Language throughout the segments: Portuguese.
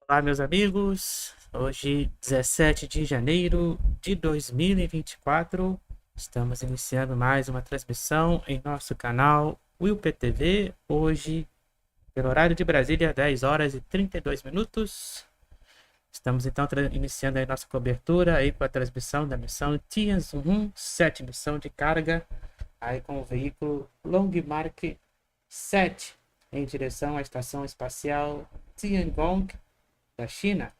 Olá, meus amigos. Hoje, 17 de janeiro de 2024, estamos iniciando mais uma transmissão em nosso canal WillPTV. Hoje, pelo horário de Brasília, 10 horas e 32 minutos. Estamos então iniciando aí nossa cobertura aí com a transmissão da missão TIANZHOU-7, missão de carga aí com o veículo Longmark 7 em direção à estação espacial Tiangong da China.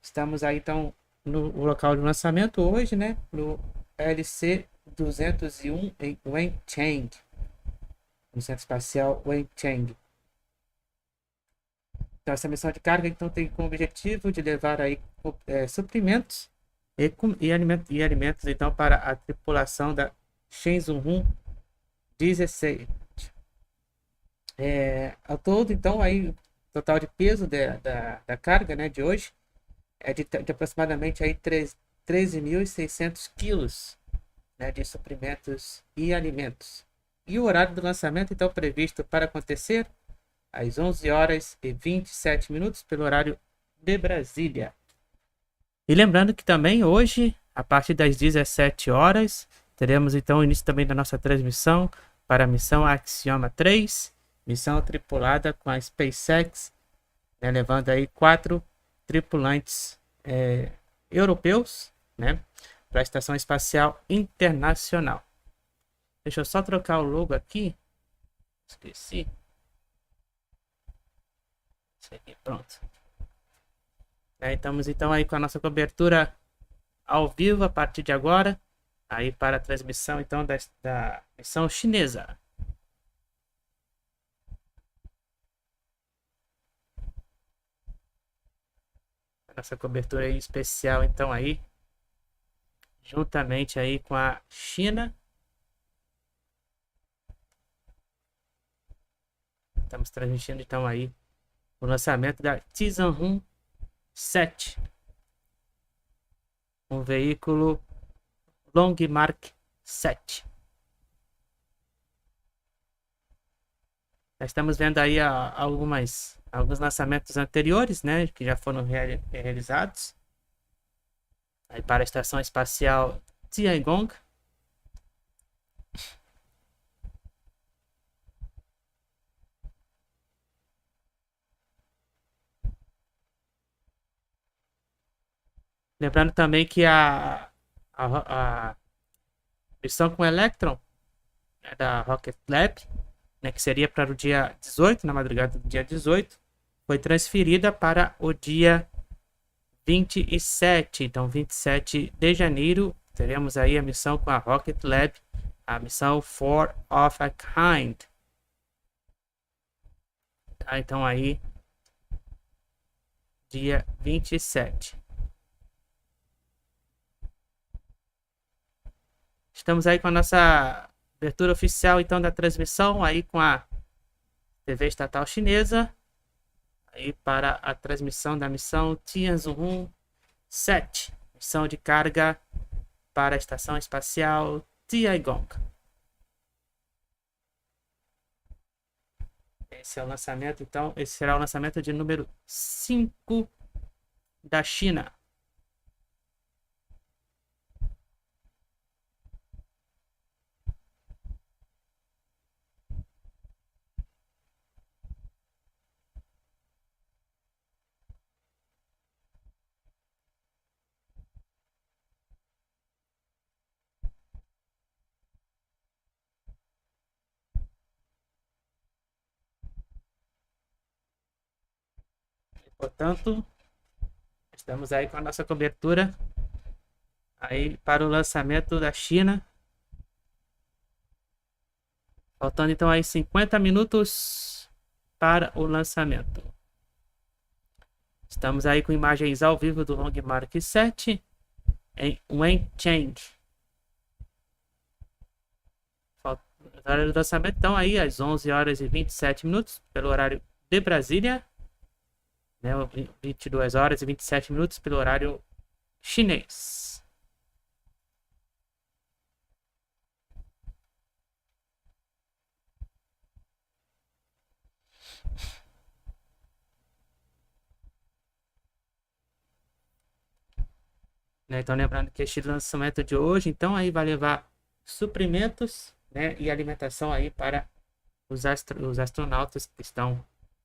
Estamos aí então no local de lançamento hoje, né? No LC-201 em Wenchang, no centro espacial Wenchang. Então essa missão de carga então tem como objetivo de levar aí suprimentos e alimentos então para a tripulação da Shenzhou-16. Ao todo então aí o total de peso da carga, né, de hoje é de aproximadamente aí 13.600 quilos, né, de suprimentos e alimentos. E o horário do lançamento, então, previsto para acontecer às 11 horas e 27 minutos, pelo horário de Brasília. E lembrando que também hoje, a partir das 17 horas, teremos então o início também da nossa transmissão para a missão Axioma 3, missão tripulada com a SpaceX, né, levando aí 4 tripulantes europeus, né, para a Estação Espacial Internacional. Deixa eu só trocar o logo aqui. Esqueci. Isso aqui, pronto. Estamos então aí com a nossa cobertura ao vivo a partir de agora, aí para a transmissão então da missão chinesa. Nossa cobertura aí especial então aí, juntamente aí com a China. Estamos transmitindo então aí o lançamento da TIANZHOU-7, um veículo Longmark 7. Nós estamos vendo aí alguns lançamentos anteriores, né, que já foram realizados aí para a Estação Espacial Tiangong. Lembrando também que a missão com Electron, né, da Rocket Lab, né, que seria para o dia 18, na madrugada do dia 18, foi transferida para o dia 27. Então, 27 de janeiro, teremos aí a missão com a Rocket Lab, a missão Four of a Kind. Tá, então aí, dia 27. Estamos aí com a nossa abertura oficial então da transmissão aí com a TV estatal chinesa aí para a transmissão da missão TIANZHOU-7, missão de carga para a estação espacial Tiangong. Esse é o lançamento, então, esse será o lançamento de número 5 da China. Portanto, estamos aí com a nossa cobertura aí para o lançamento da China. Faltando então aí 50 minutos para o lançamento. Estamos aí com imagens ao vivo do Longmark 7 em Wenchang. Horário do lançamento então aí às 11 horas e 27 minutos pelo horário de Brasília, né, 22 horas e 27 minutos pelo horário chinês. né? Então lembrando que este lançamento de hoje, então aí vai levar suprimentos, né, e alimentação aí para os astronautas que estão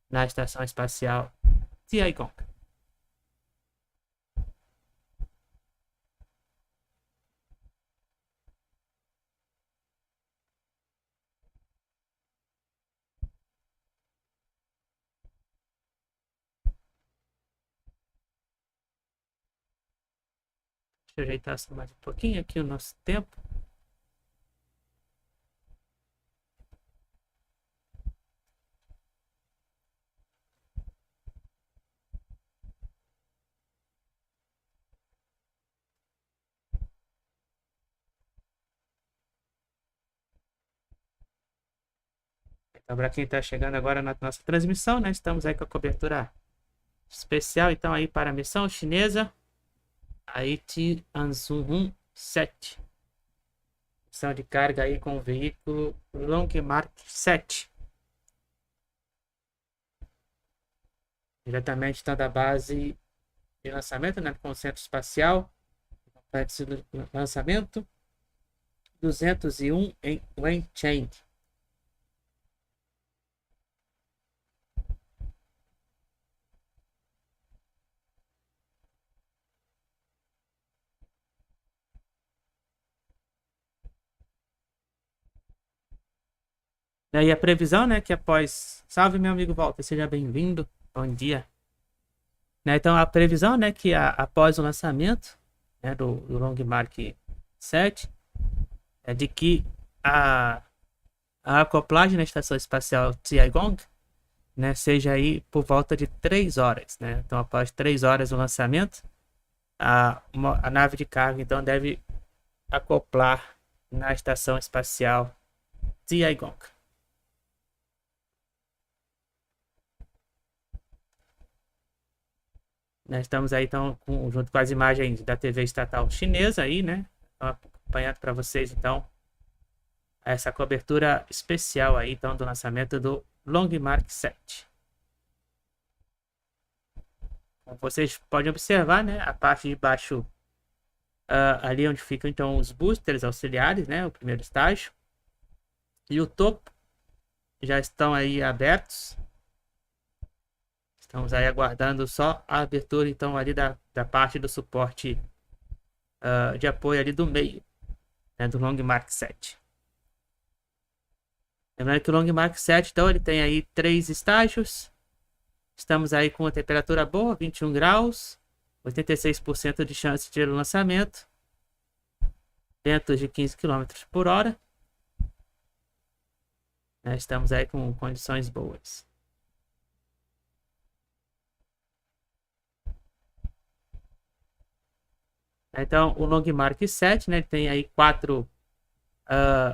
na estação espacial Tiangong. Deixa eu ajeitar só mais um pouquinho aqui o nosso tempo. Então, para quem está chegando agora na nossa transmissão, né, estamos aí com a cobertura especial, então, aí para a missão chinesa, aí TIANZHOU-7. Missão de carga aí com o veículo LongMarch-7. Diretamente então da base de lançamento, né, com o centro espacial, lançamento 201 em Wenchang. E aí a previsão, né, que após... Salve, meu amigo Walter, seja bem-vindo. Bom dia. Né, então a previsão, né, que após o lançamento, né, do Long Mark 7, é de que a acoplagem na estação espacial Tiangong, né, seja aí por volta de 3 horas, né? Então após 3 horas do lançamento, a nave de carga então deve acoplar na estação espacial Tiangong. Nós estamos aí então junto com as imagens da TV estatal chinesa aí, né? Então, acompanhando para vocês então essa cobertura especial aí então do lançamento do Long Mark 7. Como vocês podem observar, né? A parte de baixo, ali onde ficam então os boosters auxiliares, né? O primeiro estágio e o topo já estão aí abertos. Estamos aí aguardando só a abertura, então, ali da parte do suporte de apoio ali do meio, né, do Long Mark 7. Lembrando que o Long Mark 7, então, ele tem aí 3 estágios. Estamos aí com a temperatura boa, 21 graus, 86% de chance de lançamento, ventos de 15 km por hora. Estamos aí com condições boas. Então, o Long Mark 7, né, tem aí 4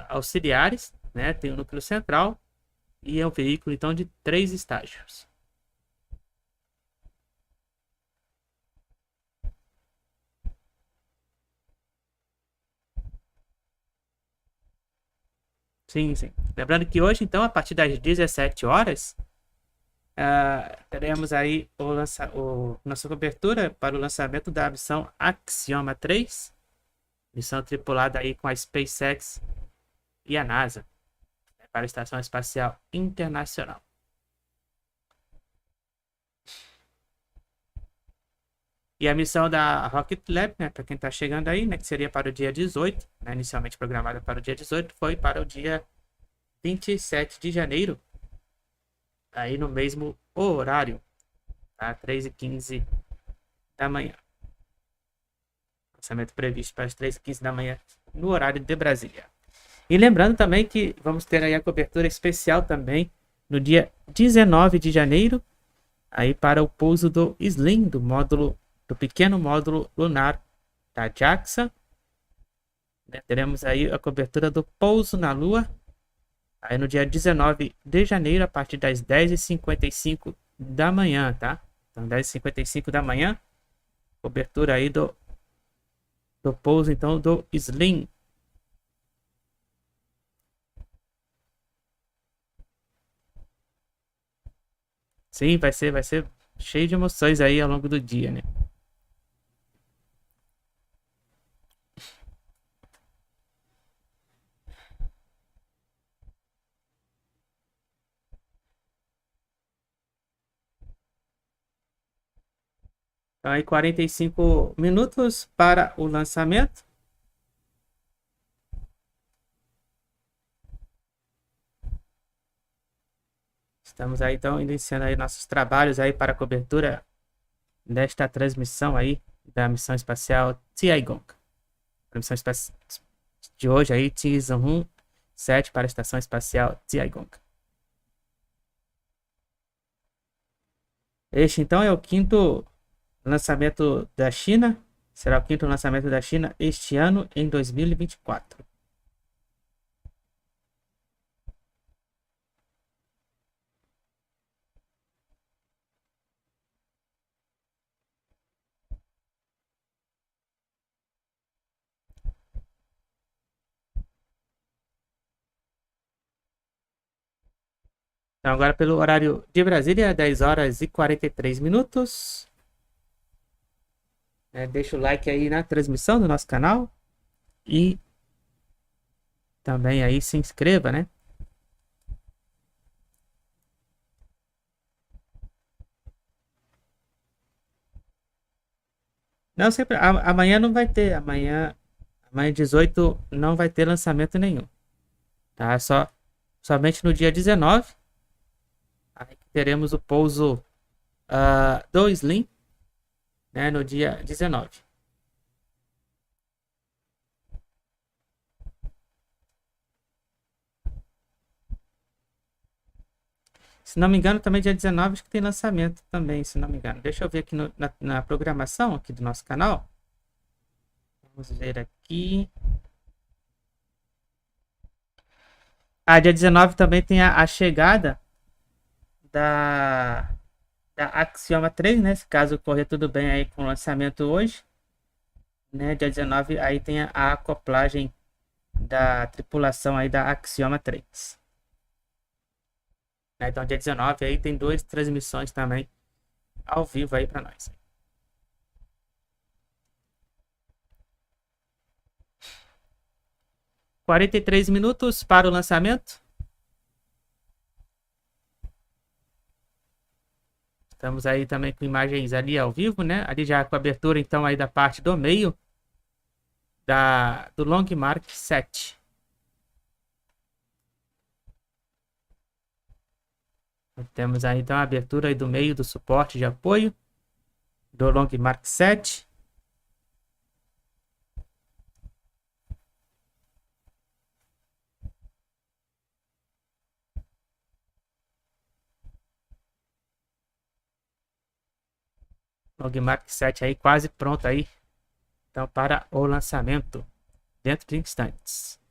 auxiliares, né, tem o núcleo central e é um veículo, então, de 3 estágios. Sim, sim. Lembrando que hoje, então, a partir das 17 horas, teremos aí nossa cobertura para o lançamento da missão Axioma 3, missão tripulada aí com a SpaceX e a NASA, para a Estação Espacial Internacional. E a missão da Rocket Lab, né, para quem está chegando aí, né, que seria para o dia 18, né, inicialmente programada para o dia 18, foi para o dia 27 de janeiro, aí no mesmo horário, tá? 3h15 da manhã. Lançamento previsto para as 3h15 da manhã, no horário de Brasília. E lembrando também que vamos ter aí a cobertura especial também no dia 19 de janeiro, aí para o pouso do Slim, do pequeno módulo lunar da JAXA. Teremos aí a cobertura do pouso na Lua, aí no dia 19 de janeiro, a partir das 10h55 da manhã, tá? Então, 10h55 da manhã, cobertura aí do pouso, então, do Slim. Sim, vai ser cheio de emoções aí ao longo do dia, né? Então, aí 45 minutos para o lançamento. Estamos aí, então, iniciando aí nossos trabalhos aí para a cobertura desta transmissão aí da missão espacial TIANZHOU. A missão espacial de hoje aí, TIANZHOU-7 para a estação espacial TIANZHOU. Este, então, é o quinto lançamento da China. Será o quinto lançamento da China este ano, em 2024. Então, agora pelo horário de Brasília, 10 horas e 43 minutos. Deixa o like aí na transmissão do nosso canal. E também aí se inscreva, né? Não, sempre. Amanhã não vai ter. Amanhã 18 não vai ter lançamento nenhum. Tá? Somente no dia 19. Aí teremos o pouso do Slim, né? No dia 19. Se não me engano, também dia 19 acho que tem lançamento também, se não me engano. Deixa eu ver aqui na programação aqui do nosso canal. Vamos ver aqui. Dia 19 também tem a chegada da Axioma 3, né? Se caso correr tudo bem aí com o lançamento hoje, né? Dia 19 aí tem a acoplagem da tripulação aí da Axioma 3. Então dia 19 aí tem 2 transmissões também ao vivo aí para nós. 43 minutos para o lançamento. Estamos aí também com imagens ali ao vivo, né? Ali já com a abertura então aí da parte do meio do Long Mark 7. Temos aí então a abertura aí do meio do suporte de apoio do Long Mark 7. Long Mark 7 aí quase pronto aí então para o lançamento dentro de instantes.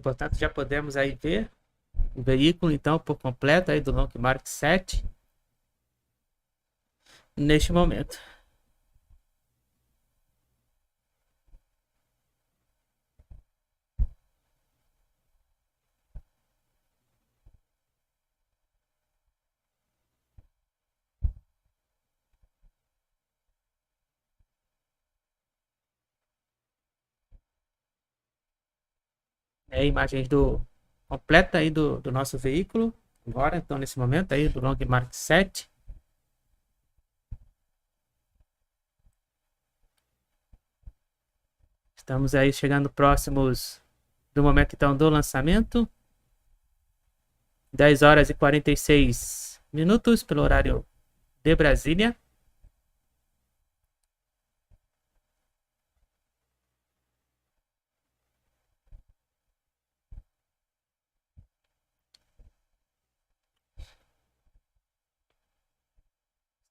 Portanto, já podemos aí ver o veículo, então, por completo aí do Long Mark 7 neste momento. Imagens completa aí do nosso veículo agora, então, nesse momento aí do Long Mark 7. Estamos aí chegando próximos do momento então do lançamento. 10 horas e 46 minutos pelo horário de Brasília.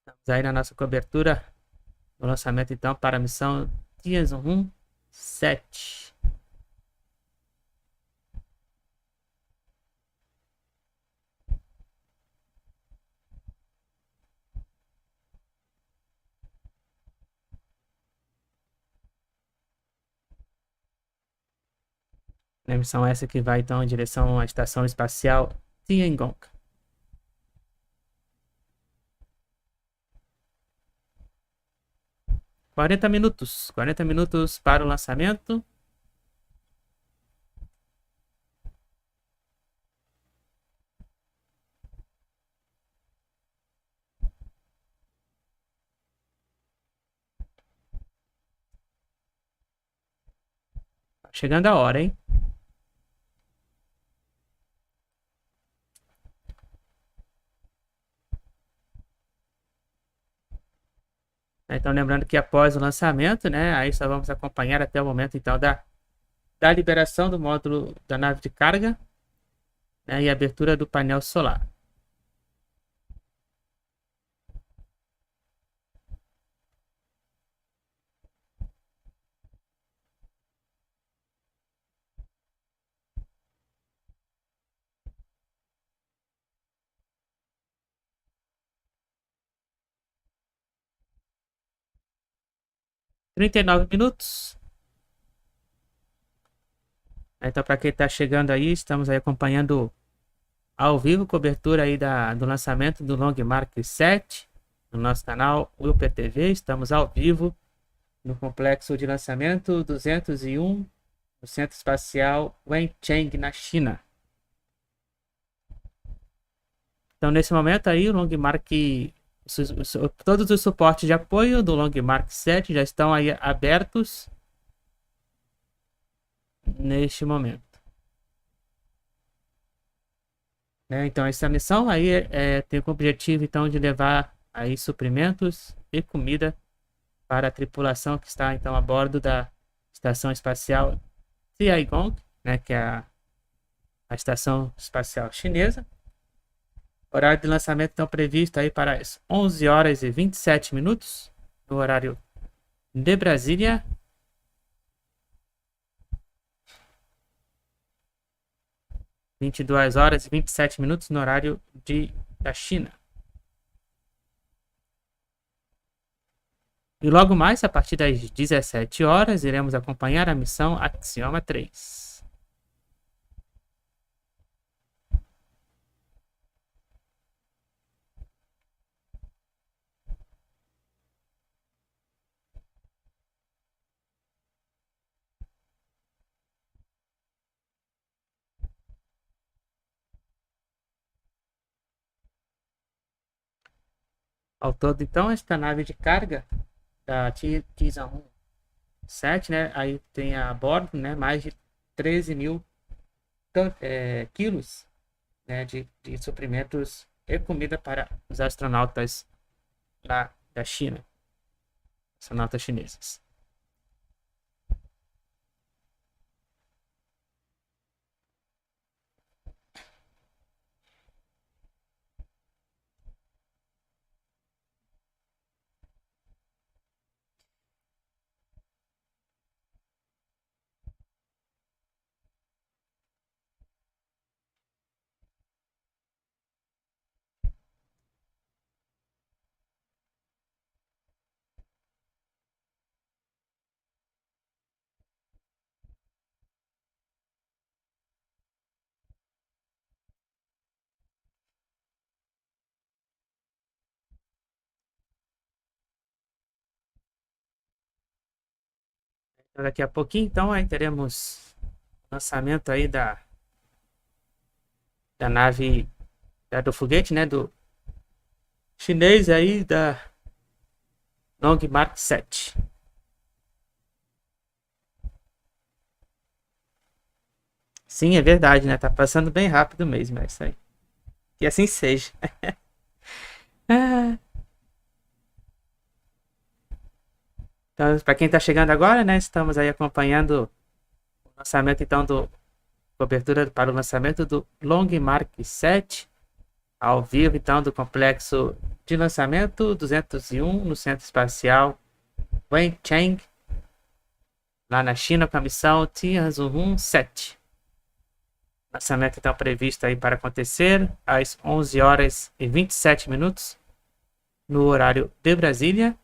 Estamos aí na nossa cobertura do lançamento então para a missão TIANZHOU-7. A missão essa que vai então em direção à estação espacial Tiangong. 40 minutos para o lançamento. Chegando a hora, hein? Então, lembrando que após o lançamento, né, aí só vamos acompanhar até o momento, então, da liberação do módulo da nave de carga, né, e abertura do painel solar. E 39 minutos. Então, para quem está chegando aí, estamos aí acompanhando ao vivo cobertura aí do lançamento do Long Mark 7 no nosso canal WillPTV. Estamos ao vivo no complexo de lançamento 201 no Centro Espacial Wenchang, na China. Então, nesse momento aí, o Long Mark, todos os suportes de apoio do Long Mark 7 já estão aí abertos neste momento. Então, essa missão aí tem como objetivo então de levar aí suprimentos e comida para a tripulação que está então a bordo da estação espacial Tiangong, né, que é a estação espacial chinesa. Horário de lançamento então previsto aí para as 11 horas e 27 minutos no horário de Brasília. Às 22 horas e 27 minutos no horário da China. E logo mais, a partir das 17 horas, iremos acompanhar a missão Axioma 3. Ao todo, então, esta nave de carga da TIANZHOU-7, né, aí tem a bordo, né, mais de 13 mil quilos, né, de suprimentos e comida para os astronautas lá da China, astronautas chineses. Então, daqui a pouquinho, então, aí teremos lançamento aí da nave do foguete, né, do chinês aí, da Long Mark 7. Sim, é verdade, né? Tá passando bem rápido mesmo, é isso aí. Que assim seja. Então, para quem está chegando agora, né? Estamos aí acompanhando o lançamento, então, cobertura para o lançamento do Long Mark 7, ao vivo, então, do complexo de lançamento 201 no Centro Espacial Wenchang, lá na China, com a missão TIANZHOU-7. Lançamento então previsto aí para acontecer às 11 horas e 27 minutos no horário de Brasília.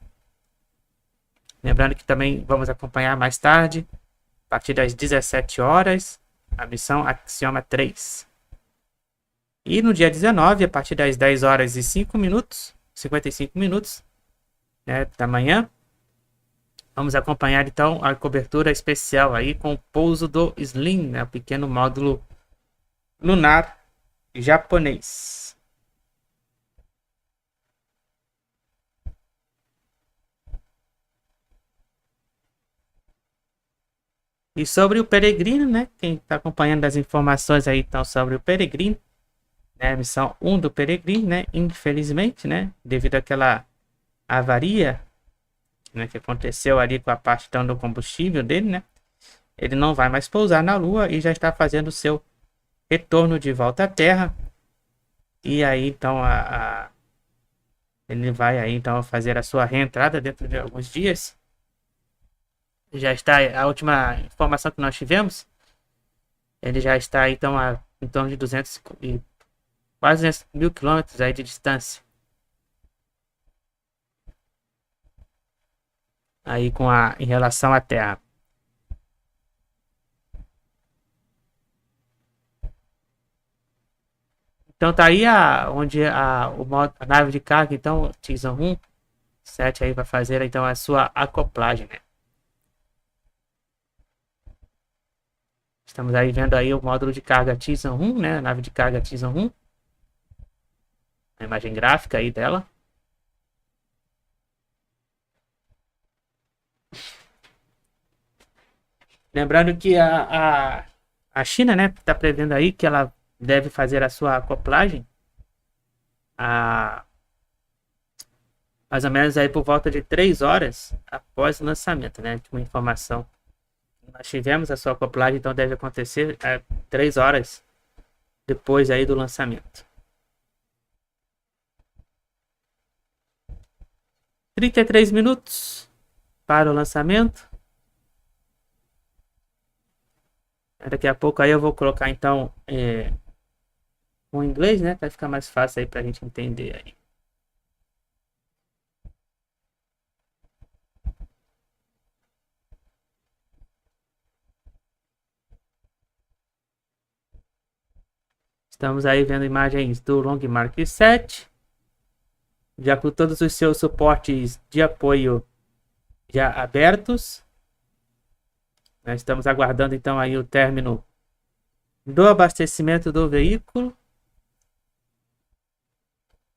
Lembrando que também vamos acompanhar mais tarde, a partir das 17 horas, a missão Axioma 3. E no dia 19, a partir das 10 horas e 5 minutos, 55 minutos, né, da manhã, vamos acompanhar então a cobertura especial aí com o pouso do Slim, né, o pequeno módulo lunar japonês. E sobre o peregrino, né? Quem está acompanhando as informações aí então sobre o peregrino, né? Missão 1 do peregrino, né? Infelizmente, né? Devido àquela avaria, né, que aconteceu ali com a parte então, do combustível dele, né? Ele não vai mais pousar na Lua e já está fazendo o seu retorno de volta à Terra. E aí então ele vai aí então fazer a sua reentrada dentro de alguns dias. Já está a última informação que nós tivemos. Ele já está então a em torno de 200 e quase 200 mil quilômetros aí de distância. Aí em relação à Terra. Então tá aí a nave de carga, então, TIANZHOU-7 aí para fazer então a sua acoplagem, né? Estamos aí vendo aí o módulo de carga TIANZHOU, né? A nave de carga TIANZHOU. A imagem gráfica aí dela. Lembrando que a China, né, está prevendo aí que ela deve fazer a sua acoplagem mais ou menos aí por volta de 3 horas após o lançamento, né? Uma informação. Nós tivemos a sua acoplagem, então deve acontecer 3 horas depois aí do lançamento. 33 minutos para o lançamento. Daqui a pouco aí eu vou colocar então o inglês, né? Para ficar mais fácil aí para a gente entender aí. Estamos aí vendo imagens do Long Mark 7. Já com todos os seus suportes de apoio já abertos. Nós estamos aguardando então aí o término do abastecimento do veículo.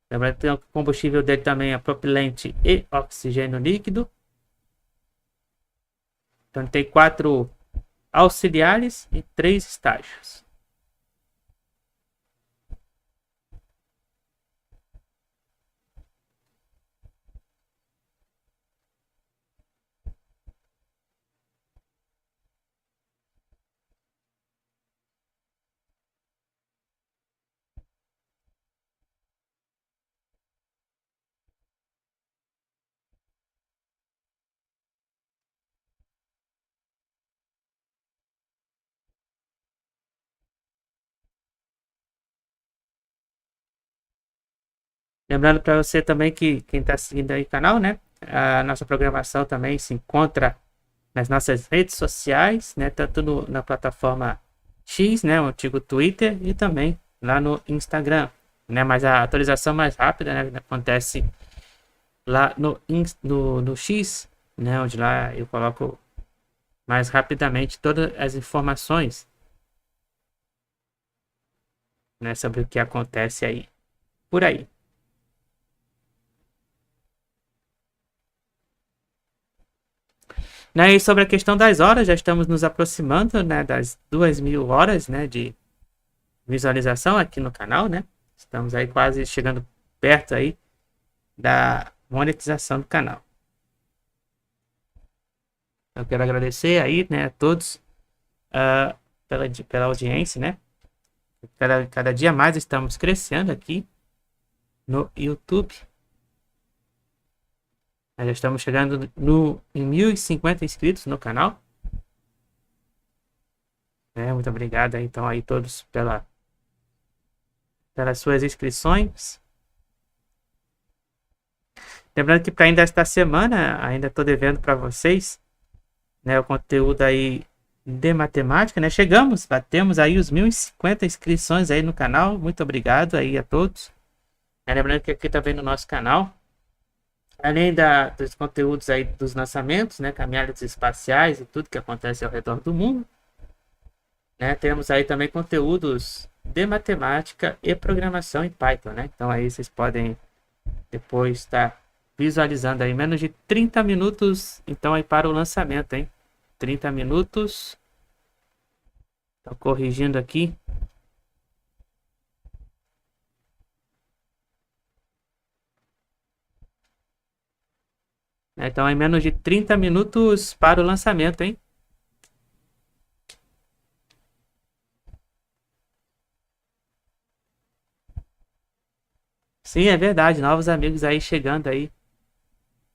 Lembrando que o combustível dele também é propelente e oxigênio líquido. Então tem 4 auxiliares e 3 estágios. Lembrando para você também que quem está seguindo aí o canal, né? A nossa programação também se encontra nas nossas redes sociais, né? Tanto na plataforma X, né? O antigo Twitter, e também lá no Instagram, né? Mas a atualização mais rápida, né, acontece lá no X, né? Onde lá eu coloco mais rapidamente todas as informações, né? Sobre o que acontece aí por aí. Né, e sobre a questão das horas, já estamos nos aproximando, né, das 2.000 horas, né, de visualização aqui no canal, né? Estamos aí quase chegando perto aí da monetização do canal. Eu quero agradecer aí, né, a todos pela audiência, né? Cada dia mais estamos crescendo aqui no YouTube. Nós já estamos chegando em 1.050 inscritos no canal. Muito obrigado aí, então aí todos pelas suas inscrições. Lembrando que para ainda esta semana, ainda estou devendo para vocês, né, o conteúdo aí de matemática, né? Chegamos, batemos aí os 1.050 inscrições aí no canal. Muito obrigado aí a todos. Lembrando que aqui também no nosso canal, além dos conteúdos aí dos lançamentos, né? Caminhadas espaciais e tudo que acontece ao redor do mundo, né? Temos aí também conteúdos de matemática e programação em Python, né? Então aí vocês podem depois estar visualizando aí menos de 30 minutos, então aí para o lançamento, hein? 30 minutos. Tô corrigindo aqui. Então, em menos de 30 minutos para o lançamento, hein? Sim, é verdade. Novos amigos aí chegando aí,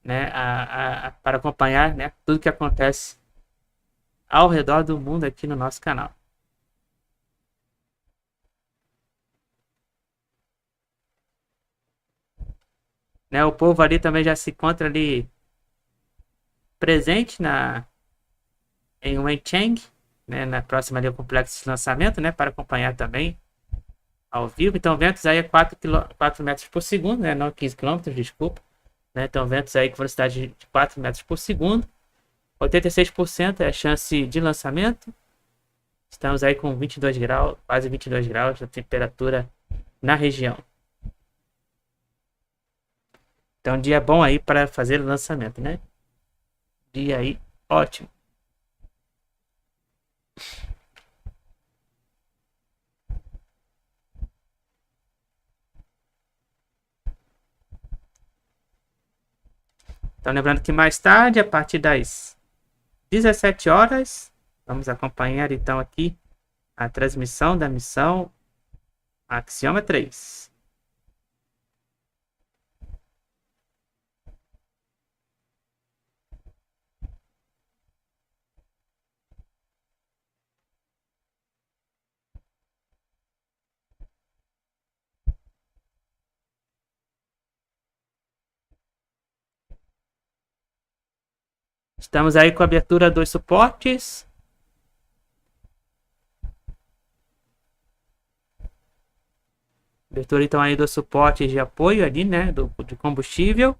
né? Para acompanhar, né? Tudo que acontece ao redor do mundo aqui no nosso canal. Né, o povo ali também já se encontra ali presente em Wenchang, né? Na próxima ali o complexo de lançamento, né? Para acompanhar também ao vivo. Então, ventos aí a 4 metros por segundo, né? Não 15 quilômetros, desculpa. Né? Então, ventos aí com velocidade de 4 metros por segundo. 86% é a chance de lançamento. Estamos aí com 22 graus, quase 22 graus de temperatura na região. Então, dia bom aí para fazer o lançamento, né? Dia aí ótimo. Então, lembrando que mais tarde, a partir das 17 horas, vamos acompanhar então aqui a transmissão da missão Axioma 3. Estamos aí com a abertura dos suportes. Abertura então aí dos suportes de apoio ali, né? De combustível.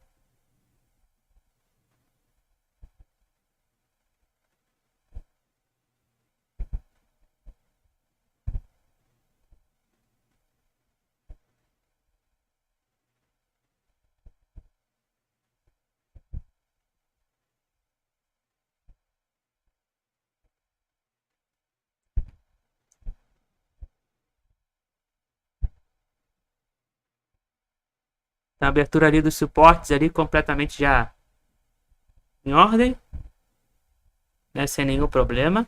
A abertura ali dos suportes ali completamente já em ordem, né? Sem nenhum problema.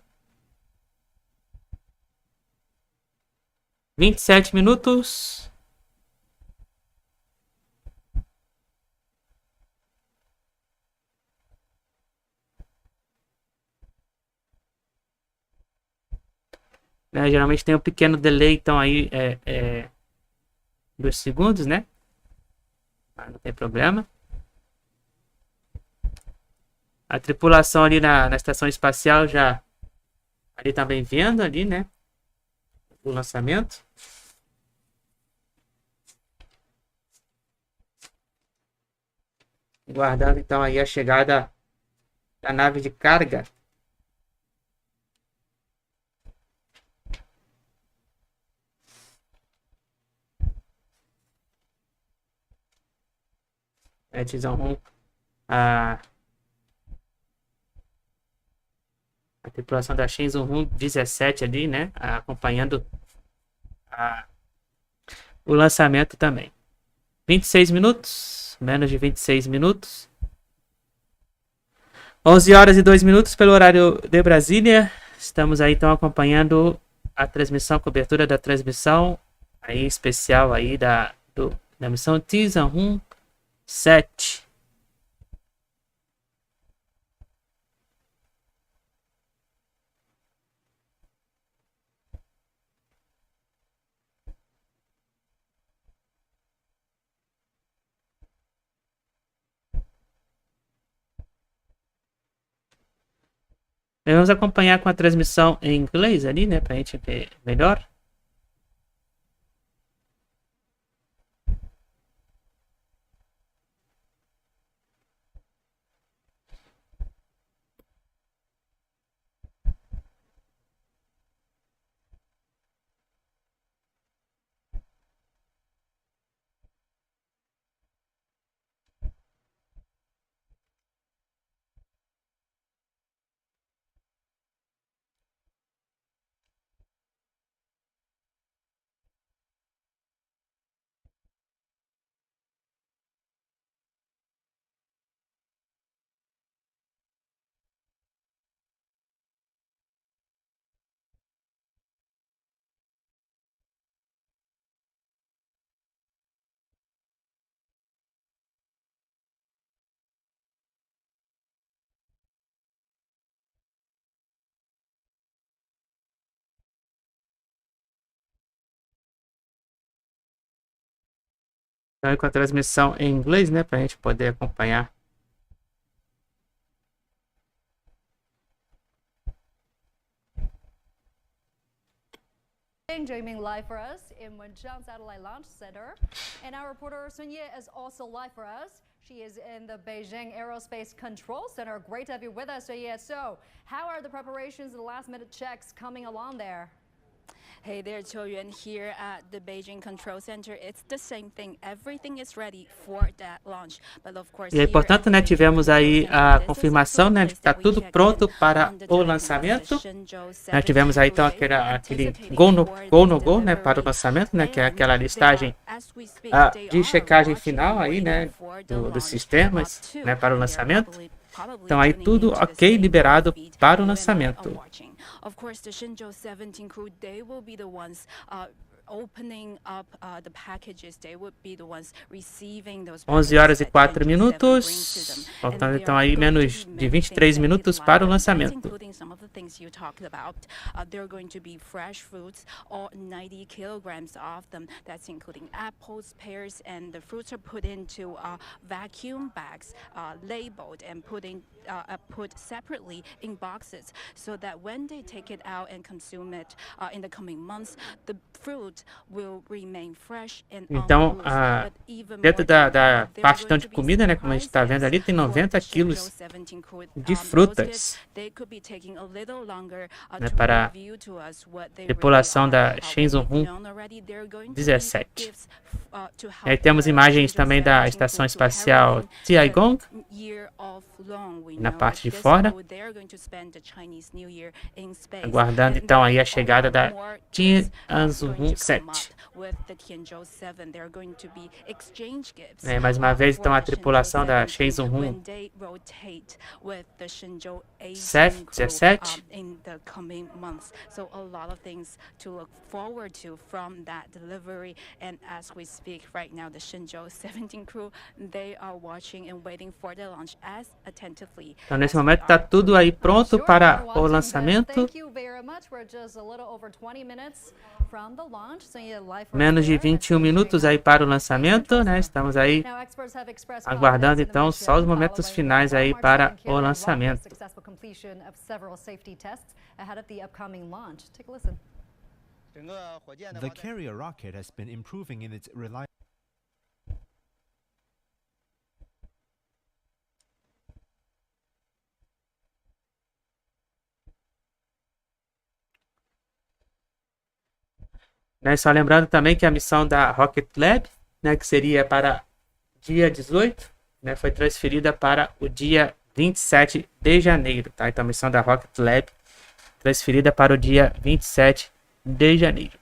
27 minutos. Né? Geralmente tem um pequeno delay, então aí 2 segundos, né? Mas não tem problema. A tripulação ali na estação espacial já ali também vendo ali, né? O lançamento. Guardando então aí a chegada da nave de carga. Tizão a tripulação da Shenzhou-17 ali, né? Acompanhando o lançamento também. 26 minutos, menos de 26 minutos. 11 horas e 2 minutos pelo horário de Brasília. Estamos aí então acompanhando a transmissão, cobertura da transmissão aí especial aí da missão TIANZHOU-7. Vamos acompanhar com a transmissão em inglês ali, né? Pra gente ver melhor. Então, com a transmissão em inglês, né? Pra gente poder acompanhar. Streaming live for us in Wenchang Satellite Launch Center. And our reporter Sun Ye is also live for us. She is in the Beijing Aerospace Control Center. Great to have you with us, Sun Ye. So, how are the preparations and the last minute checks coming along there? Hey there, Choyuan, here at the Beijing Control Center. It's the same thing. Everything is ready for that launch. But of course, E aí, portanto, né, tivemos aí a confirmação, né, de que está tudo pronto para o lançamento. Nós tivemos aí, então, aquele go no go, né, para o lançamento, né, que é aquela listagem de checagem final aí, né, dos sistemas, né, para o lançamento. Então aí tudo ok, liberado para o lançamento. Of course, the TIANZHOU-7 crew, they will be the ones opening up the packages. They would be the ones receiving those 11 horas e 4 minutos. Faltando então aí menos de 23 minutos para o lançamento. Including some of the things you talked about. There are going to be fresh fruits, all 90 kilograms of them. That's including apples, pears, and the fruits are put into vacuum bags, labeled and put separately in boxes, so that when they take it out and consume it in the coming months, the fruit will remain fresh and então, dentro da parte então, de comida, né, como a gente está vendo ali, tem 90 quilos de frutas, né, para a tripulação da TIANZHOU-7. E aí temos imagens também da estação espacial Tiangong na parte de fora, aguardando então aí a chegada da TIANZHOU-7. Mais uma vez então a tripulação da TIANZHOU-17. So a lot of things to look forward to from that delivery. And as we speak right now, the TIANZHOU-7 crew, they are watching and waiting for the launch as attentively. Então nesse momento está tudo aí pronto para o lançamento. Menos de 21 minutos aí para o lançamento, né? Estamos aí aguardando então só os momentos finais aí para o lançamento. The carrier rocket has been improving in its reliability. Só lembrando também que a missão da Rocket Lab, né, que seria para dia 18, né, foi transferida para o dia 27 de janeiro. Tá? Então a missão da Rocket Lab transferida para o dia 27 de janeiro.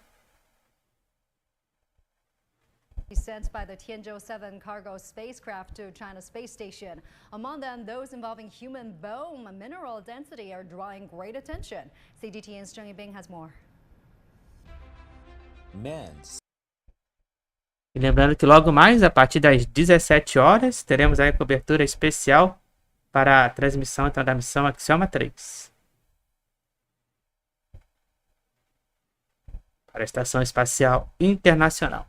Sent by the TIANZHOU-7 cargo spacecraft to China's space station. Among them, those involving human bone mineral density are drawing great attention. CGTN's Zheng Yibing has more. E lembrando que logo mais, a partir das 17 horas, teremos aí a cobertura especial para a transmissão então, da missão Axioma 3. Para a Estação Espacial Internacional.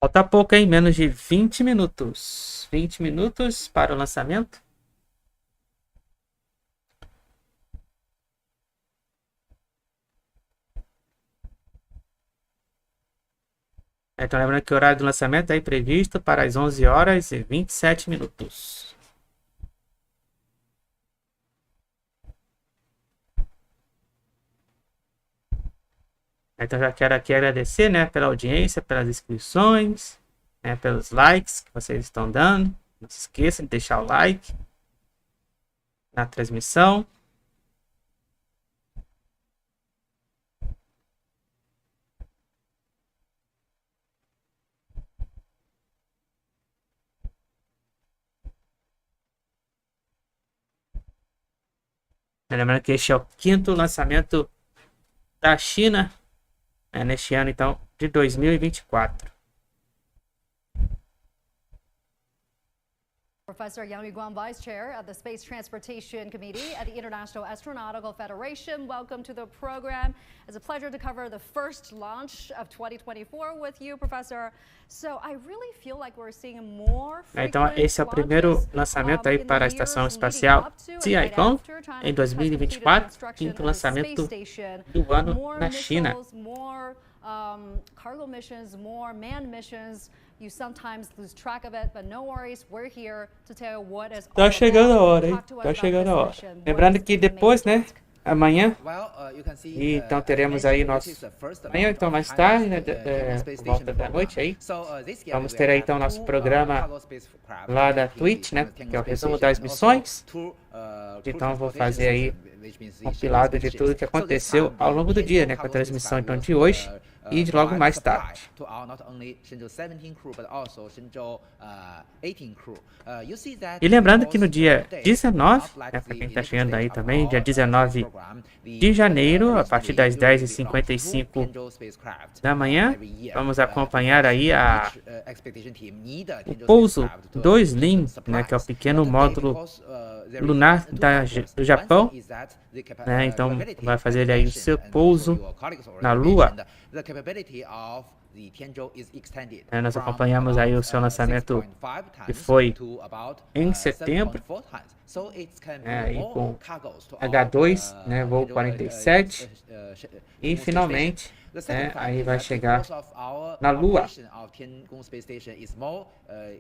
Falta pouco, hein? Menos de 20 minutos. 20 minutos para o lançamento. Então, lembrando que o horário do lançamento é previsto para as 11 horas e 27 minutos. Então, já quero aqui agradecer, né, pela audiência, pelas inscrições, né, pelos likes que vocês estão dando. Não se esqueça de deixar o like na transmissão. Lembrando que este é o 5º lançamento da China, né, neste ano, então, de 2024. Professor Yang Yuguang, Vice Chair of the Space Transportation Committee at the International Astronautical Federation. Welcome to the program. It's a pleasure to cover the first launch of 2024 with you, Professor. So I really feel like we're seeing more Então, esse é o primeiro lançamento aí para a Estação Espacial TIANZHOU em 2024, 5º lançamento do ano na China. Cargo missions, more manned missions. You sometimes lose track of it, but no worries, we're here to tell you what is all Tá chegando a hora, hein? about. Tá chegando a hora. Lembrando que depois, né, amanhã, e então teremos aí nosso amanhã, então mais tarde, né, por volta da noite aí, vamos ter aí então nosso programa lá da Twitch, né, que é o resumo das missões. Então eu vou fazer aí um compilado de tudo que aconteceu ao longo do dia, né, com a transmissão então de hoje e de logo mais tarde. E lembrando que no dia 19, né, para quem está chegando aí também, dia 19 de janeiro, a partir das 10h55 da manhã, vamos acompanhar aí o pouso do Slim, né, que é o pequeno módulo lunar do Japão, né, então vai fazer aí o seu pouso na Lua. Nós acompanhamos aí o seu lançamento que foi em setembro, aí com H2, né, voo 47, e finalmente, né, aí vai chegar na Lua.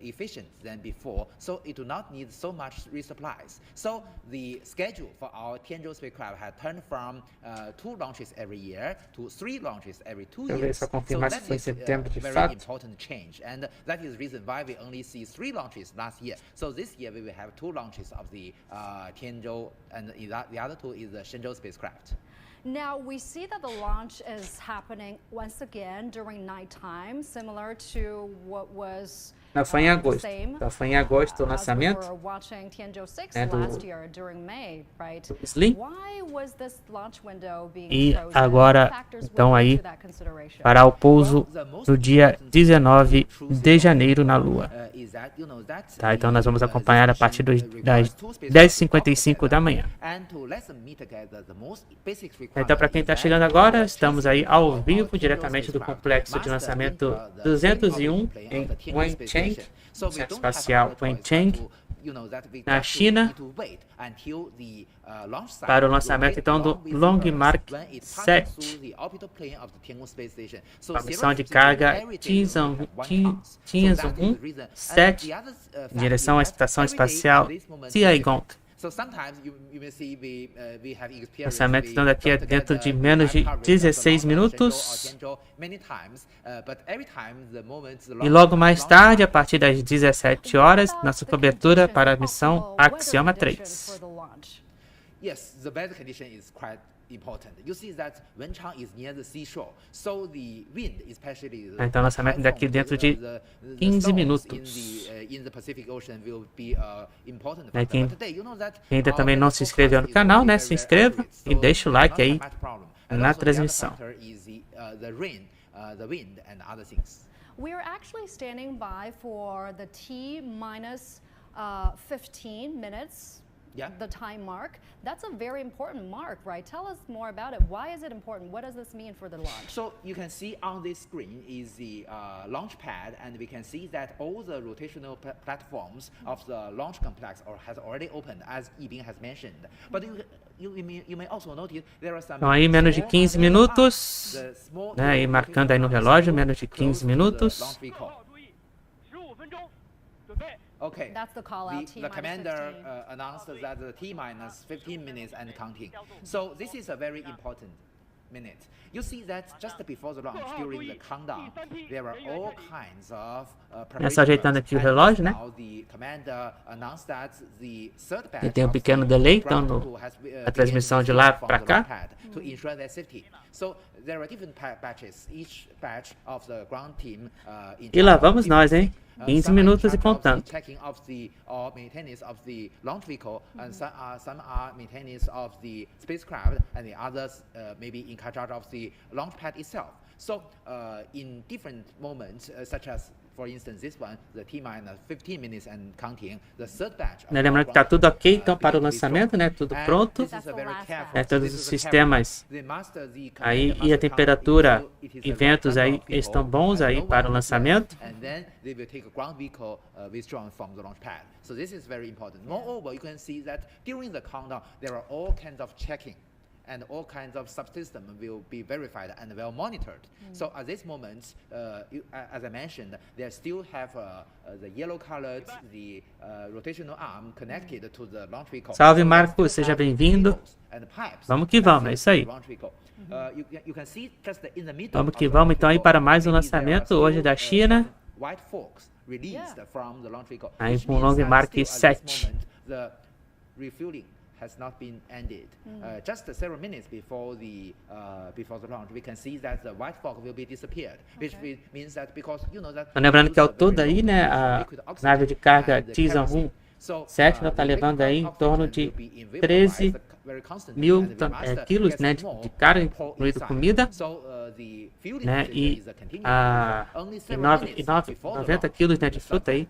Efficient than before, so it do not need so much resupplies. So the schedule for our Tianzhou spacecraft had turned from 2 launches every year to 3 launches every 2 years. So that is a very important change, and that is the reason why we only see 3 launches last year. So this year we will have 2 launches of the Tianzhou, and the other 2 is the Shenzhou spacecraft. Now, we see that the launch is happening once again during nighttime, similar to what was foi em agosto. Então foi em agosto o lançamento, né, do Slim. E agora então aí para o pouso no dia 19 de janeiro na Lua. Tá, então nós vamos acompanhar a partir das 10h55 da manhã. Então, para quem está chegando agora, estamos aí ao vivo, diretamente do complexo de lançamento 201 em Wenchang, Centro Espacial Wenchang, na China, para o lançamento então do Long Mark 7, a missão de carga TIANZHOU-7, em direção à Estação Espacial TIANZHOU. Lançamento então daqui a dentro de menos de 16 minutos. E logo mais tarde, a partir das 17 horas, nossa cobertura para a missão Axioma 3. Yes, the weather condition is quite important. You see that Wenchang is near the seashore, so the wind, especially então, lançamento daqui dentro de 15 minutos. Quem ainda também não se inscreveu no canal, né? Se inscreva e deixa o like aí na transmissão. We are actually standing by for the T minus 15 minutes. Yeah. the time mark. That's a very important mark, right? Tell us more about it. Why is it important? What does this mean for the launch? So you can see on this screen is the launch pad, and we can see that all the rotational platforms of the launch complex has already opened, as Yibing has mentioned. But you may also notice there are some. Então aí menos de 15 minutos, the small né? E marcando aí no relógio, menos de 15 minutos. launch vehicle. Okay. That's the call out. The commander announced that the T-minus 15 minutes and counting. So this is a very important minute. You see that just before the launch, during the countdown, there are all kinds of Só ajeitando aqui o relógio, né? Now the commander announced that the third batch E tem um of pequeno the delay, então ground crew has, a transmissão de lá from para the cá. launch pad to ensure their safety. So there are different batches. Each batch of the ground team in E lá charge of vamos nós, hein? 15 some are in minutos e charge of contando. the checking of the or maintenance of the launch vehicle, and some are maintenance of the spacecraft, and the others maybe in charge of the launch pad itself. So in different moments, such as for instance this one, the T-minus 15 minutes and counting, the third batch. Né, lembrando que tá tudo ok, então para o lançamento, né? Tudo pronto. Todos os sistemas aí e a temperatura e ventos aí estão bons aí para o lançamento. And then they will take a ground vehicle withdrawn from the launch pad. So this is very important. Moreover, you can see that during the countdown, there are all kinds of checking, and all kinds of subsystem will be verified and well monitored. So at this moment, as I mentioned, they still have the yellow colored, the rotational arm connected to the launch vehicle. Salve, Marcos, seja bem-vindo. Vamos que vamos, é isso aí. Vamos que vamos, então, aí para mais um lançamento hoje da China. Aí com o Long Mark 7. Has not been ended. Just several minutes before the launch, we can see that the white fog will be disappeared, which means that because you know that. Lembrando que ao todo aí, né, a nave de carga TIANZHOU-7 está levando aí em torno de 13 mil quilos, né, de carga, incluindo comida, né, e 90 quilos, né, de fruta aí.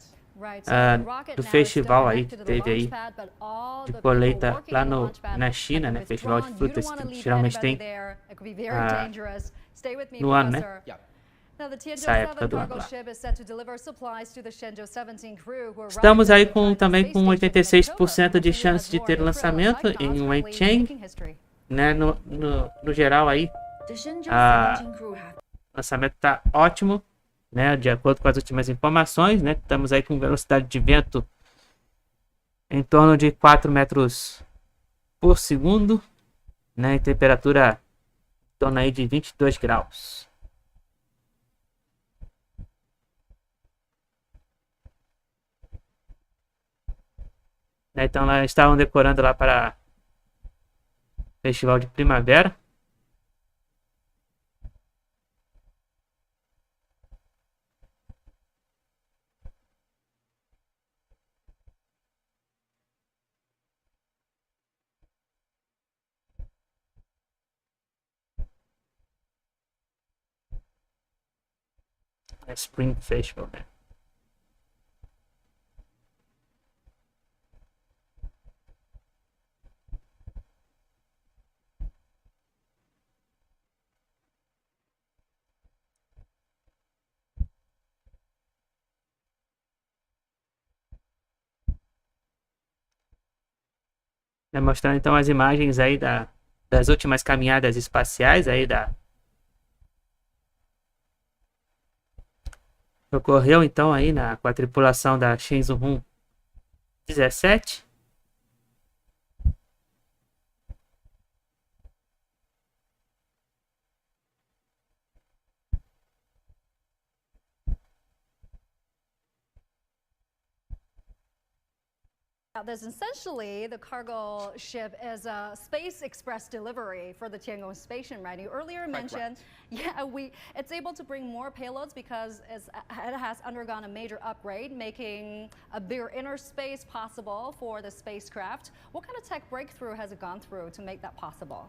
Do festival aí que teve aí de colheita lá na China, né? Festival de frutas que geralmente tem no ano, né? Essa época do ano lá. Estamos aí também com 86% de chance de ter lançamento em Wenchang, né? No geral aí, o lançamento tá ótimo, né, de acordo com as últimas informações, né, estamos aí com velocidade de vento em torno de 4 metros por segundo, né, e temperatura em torno aí de 22 graus. Então, lá estavam decorando lá para o festival de primavera. Spring Festival, né? Mostrando então as imagens aí das últimas caminhadas espaciais aí ocorreu então aí com a tripulação da TIANZHOU-7. This essentially, the cargo ship is a space express delivery for the Tiangong station, right? You earlier mentioned, it's able to bring more payloads because it has undergone a major upgrade, making a bigger inner space possible for the spacecraft. What kind of tech breakthrough has it gone through to make that possible?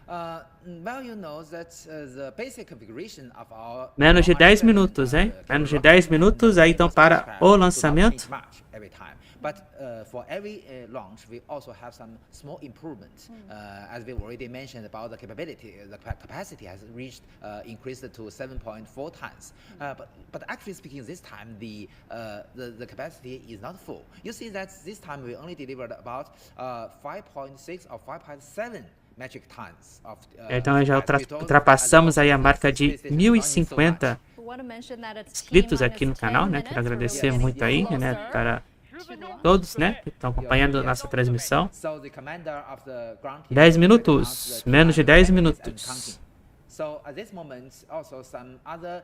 Well, you know that the basic configuration of our Menos de 10 minutos, hein? Menos de 10 minutos, aí então para o lançamento. Every time. But for every launch, we also have some small improvements. As we already mentioned about the capability, the capacity has reached increased to 7.4 tons. But actually speaking, this time the capacity is not full. You see that this time we only delivered about 5.6 or 5.7 metric tons of. Então já ultrapassamos aí a marca de 1.050 inscritos aqui no canal, né? Quero agradecer muito aí, né? Para todos, né, que estão acompanhando nossa transmissão. 10 minutos, menos de 10 minutos. So at this moment, also some other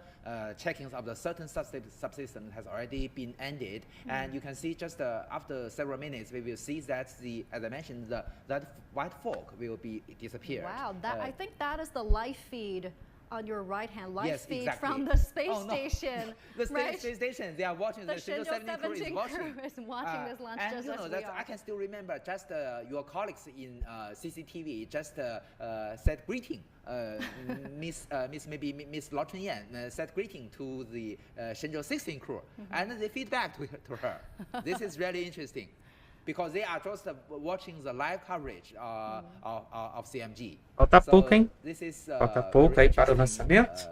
checkings of the certain subsystem has already been ended, and you can see just after several minutes, we will see that as I mentioned, that white fog will be disappeared. Wow, I think that is the live feed on your right hand, live Yes, feed exactly. from the space Oh, no. station. The right? space station, they are watching the Shenzhou-7 crew is watching. Is watching this launch And just you know, as we are. I can still remember just your colleagues in CCTV just said greeting. Miss Lao Chunyan said greeting to the Shenzhou-16 crew, and they feedback to her. This is really interesting, because they are just watching the live coverage of CMG. Falta pouco, hein? This is, Falta pouco aí para o lançamento.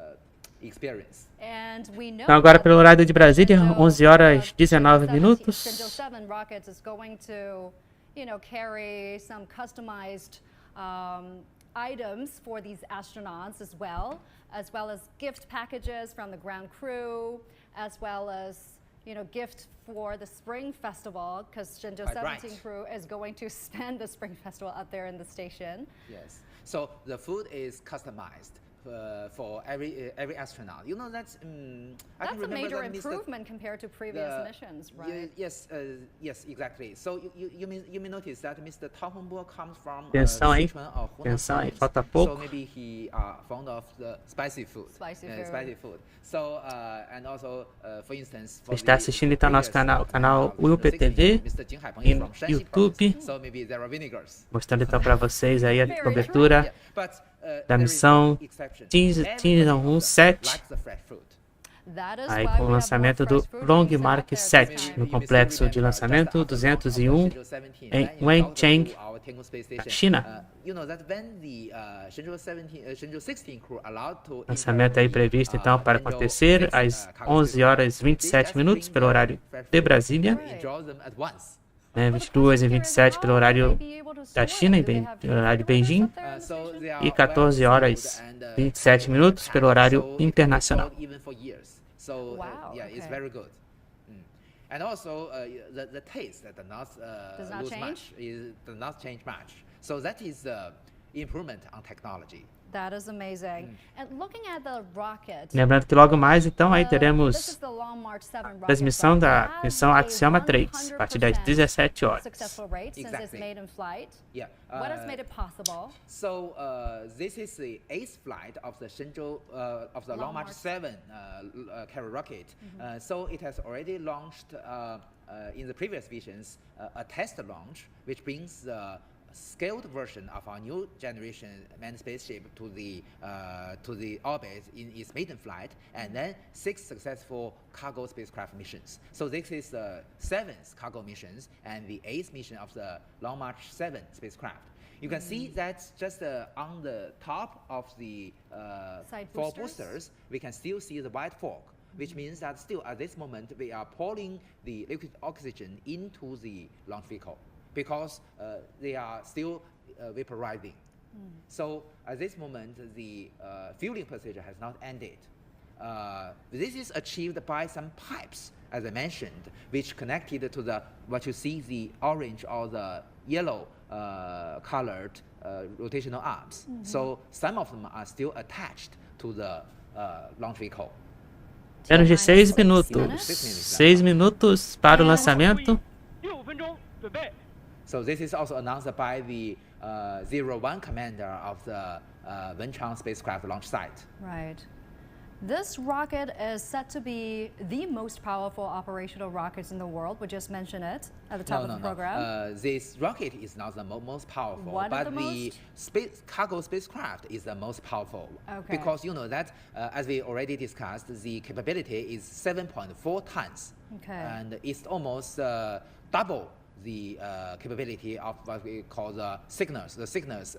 Experience. Então agora pelo horário de Brasília, 11 horas 19 minutos. Shenzhou-7 rockets is going to, carry some customized items for these astronauts as well as gift packages from the ground crew, as well as gift for the Spring Festival, because Shenzhou-17 crew is going to spend the Spring Festival out there in the station. Yes. So the food is customized for every astronaut. You know that's a major improvement compared to previous missions, right? Yes, yes, exactly. So you may notice that Mr. Tao Hongbo comes from Atenção aí, Sichuan or Hunan atenção aí, province. falta pouco. So maybe he fond of the spicy food. Spicy food. So and also for instance, for Está assistindo então nosso canal WillPTV e no YouTube, so maybe there are vinegars. mostrando então para vocês aí a cobertura da missão TIANZHOU-7, aí com o lançamento do Long Mark 7 no complexo de lançamento 201 em Wenchang, na China. Lançamento aí previsto então para acontecer às 11 horas 27 minutos pelo horário de Brasília, 22 e 27 pelo horário da China, pelo horário de Beijing, e 14 horas 27 minutos pelo horário internacional. So it's very good. And also the taste does not lose much. It does not change much. So that is improvement on technology. That is amazing. And looking at the rocket. Lembrando que logo mais então aí teremos transmissão da missão Axioma 3 a partir das 17 horas. Yeah. What has made it possible? So this is the 8th flight of the Shenzhou of the Long March 7 carrier rocket. So it has already launched in the previous missions a test launch, which brings the scaled version of our new generation manned spaceship to the orbit in its maiden flight, and then 6 successful cargo spacecraft missions. So this is the 7th cargo missions and the 8th mission of the Long March 7 spacecraft. You can see that just on the top of the 4 boosters, we can still see the white fog, which means that still at this moment we are pouring the liquid oxygen into the launch vehicle, because they are still vaporizing. So at this moment, the fueling procedure has not ended. This is achieved by some pipes, as I mentioned, which connected to the what you see the orange or the yellow colored rotational arms. So some of them are still attached to the launch vehicle. Menos de 6 minutos. 6 minutos para o lançamento. So this is also announced by the 01 commander of the Wenchang spacecraft launch site. Right. This rocket is set to be the most powerful operational rockets in the world. We just mentioned it at the top of the program. This rocket is not the most powerful, What is but the the cargo spacecraft is the most powerful. Okay. Because you know that, as we already discussed, the capability is 7.4 tons. Okay. And it's almost double the capability of what we call the Cygnus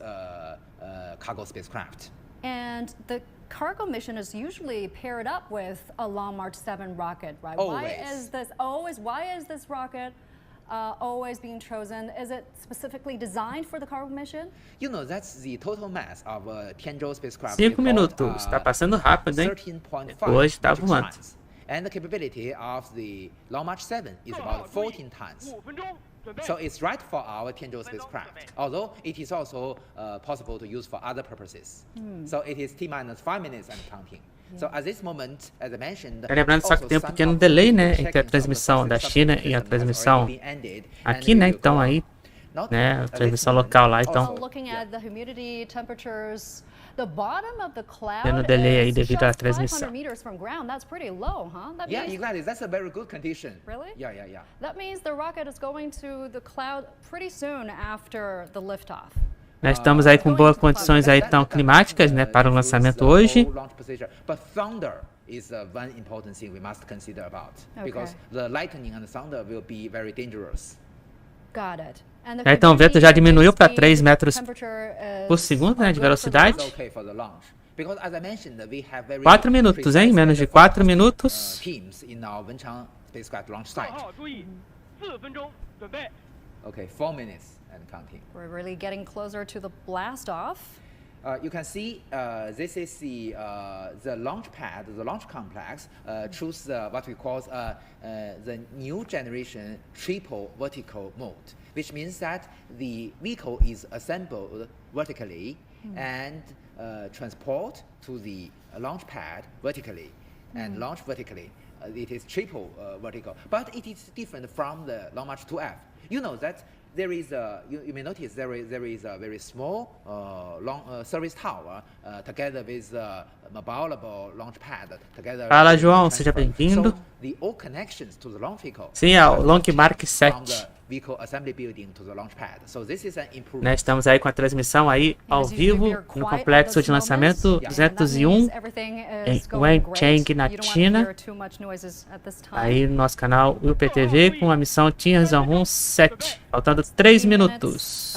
cargo spacecraft. And the cargo mission is usually paired up with a Long March 7 rocket, right? Always. Why is this rocket always being chosen? Is it specifically designed for the cargo mission? You know, that's the total mass of TIANZHOU spacecraft. 5 minutos. Tá passando rápido, hein? 13.5 Hoje tá metric voando. tons. And the capability of the Long March 7 is about 14 tons. So it's right for our TIANZHOU spacecraft, although it is also possible to use for other purposes. So it is T-minus 5 minutes and counting. So at this moment, as I mentioned, Lembrando só que tem um pequeno delay, né, entre a transmissão da China e a transmissão aqui, né, então aí, né, a transmissão local lá, então Looking at the humidity, temperatures, the bottom of the cloud tendo delay aí is devido à just 500 transmissão. meters from ground. That's pretty low, huh? That Yeah, means, exactly. That's a very good condition. Really? Yeah. that means the rocket is going to the cloud pretty soon after the liftoff. Nós estamos aí com boas condições aí tão climáticas, né, para o lançamento hoje. But thunder is one important thing we must consider about, because the lightning and thunder will be very dangerous. Got it. And Então o vento já diminuiu para 3 metros temperature por segundo, né, de velocidade. It's okay for the launch, because as I mentioned, we have very 4 minutos, hein? Menos de 4 minutos. teams in our Wenchang spacecraft launch site. 注意，4分钟，准备。 Okay, 4 minutes and counting. We're really getting closer to the blast off. You can see this is the launch pad, the launch complex. Choose what we call the new generation triple vertical mode, which means that the vehicle is assembled vertically and transport to the launch pad vertically and launch vertically. It is triple vertical, but it is different from the Long March 2F. You know that there is you may notice there is a very small service tower together with mobilable launch pad together. Fala, João, seja bem-vindo. So the all connections to the launch vehicle. Sim, é o Long March from 7. the vehicle assembly building to the launch pad. So this is an improvement. Nós estamos aí com a transmissão aí ao vivo no complexo de lançamento 201 em Wenchang, na China. Aí no nosso canal WillPTV com a missão TIANZHOU-7. Faltando 3 minutos.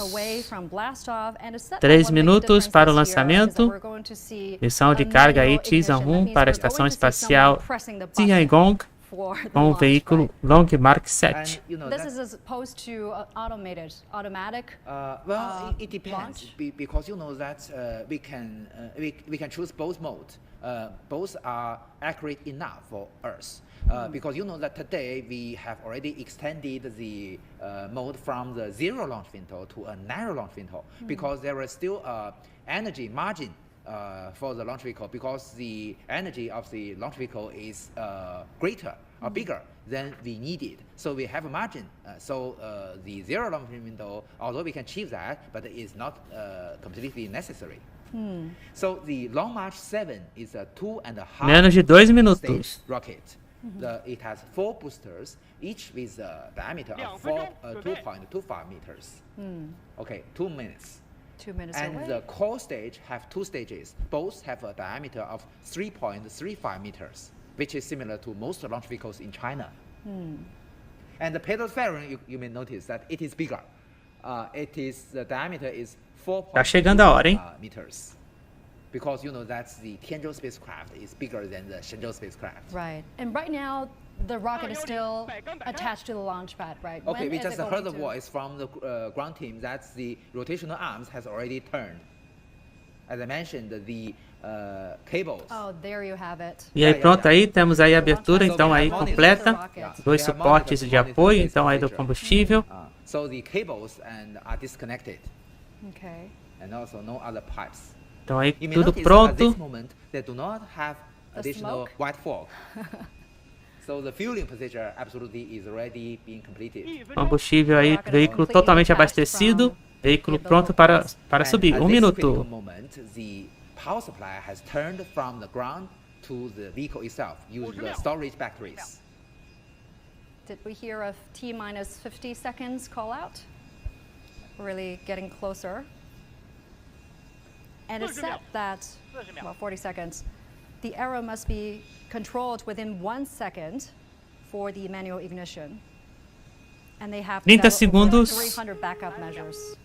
3 minutos para o lançamento. Missão de carga aí TIANZHOU para a estação espacial Tiangong com o veículo Long March 7. And you know This that, is as opposed to automatic. well, it depends launch? because you know that we can choose both modes. Both are accurate enough for us. Because you know that today we have already extended the mode from the zero launch window to a narrow launch window because there is still energy margin for the launch vehicle, because the energy of the launch vehicle is greater or bigger than we needed. So we have a margin. So the zero launch window, although we can achieve that, but it is not completely necessary. So the Long March 7 is a 2.5 Menos de 2 minutos. stage rocket. It has 4 boosters, each with a diameter of 2.25 meters. Okay, 2 minutes. 2 minutes And away. the core stage have 2 stages. Both have a diameter of 3.35 meters, which is similar to most launch vehicles in China. And the payload fairing, you may notice that it is bigger. The diameter is 4.2 Tá chegando a hora, hein? meters. Because you know that the TIANZHOU spacecraft is bigger than the Shenzhou spacecraft. Right. And right now, the rocket is still attached to the launch pad, right? Okay, When we is just it heard going the to- voice from the ground team that the rotational arms has already turned. As I mentioned, the cables. Oh, there you have it. E aí pronto, aí temos aí a abertura então aí completa. Dois suportes de apoio, então aí do combustível. So the cables are disconnected, Okay. and also no other pipes. Então aí You may tudo notice at pronto. this moment they do not have The additional smoke? white fog. So the fueling procedure absolutely is already being completed. Combustível aí, veículo totalmente abastecido. Veículo pronto para And subir. at 1 this critical minuto. moment, the power supply has turned from the ground to the vehicle itself, use the storage batteries. Did we hear a T minus 50 seconds call out? Really getting closer. And it's set that, well, 40 seconds. The arrow must be controlled within 1 second for the manual ignition. And they have 30 over segundos. 300 backup measures.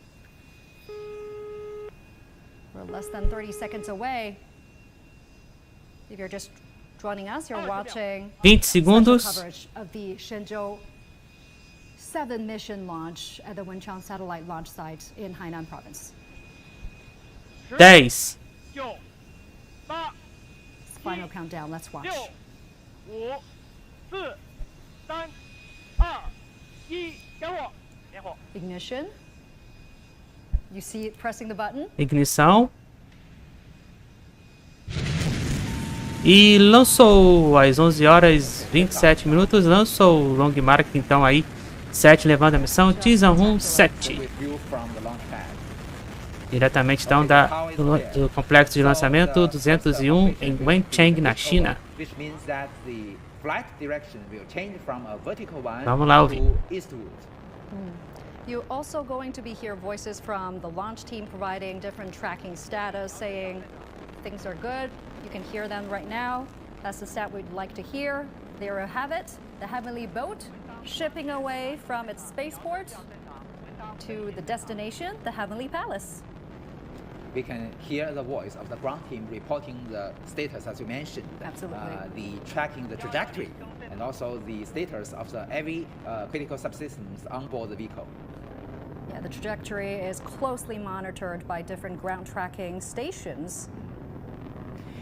We're less than 30 seconds away. If you're just joining us, you're watching 20 special segundos. coverage of the TIANZHOU-7 mission launch at the Wenchang satellite launch site in Hainan province. 10, 九、八、 Final countdown. Let's watch. 六、五、四、三、二、一，点火，点火。 Ignition. You see it pressing the button. Ignição. E lançou às 11 horas 27 minutos. Lançou o long mark, então aí 7 levando a missão TIANZHOU-7. With view from the launch pad. Diretamente então do complexo de lançamento 201 em Wenchang, na China. Which means that the flight direction will change from a vertical one Vamos lá ouvir. to eastward. You're also going to be hear voices from the launch team providing different tracking status, saying things are good. You can hear them right now. That's the stat we'd like to hear. There you have it, the heavenly boat shipping away from its spaceport to the destination, the Heavenly Palace. We can hear the voice of the ground team reporting the status, as you mentioned. Absolutely. The tracking the trajectory and also the status of the every critical subsystems on board the vehicle. Yeah, the trajectory is closely monitored by different ground tracking stations.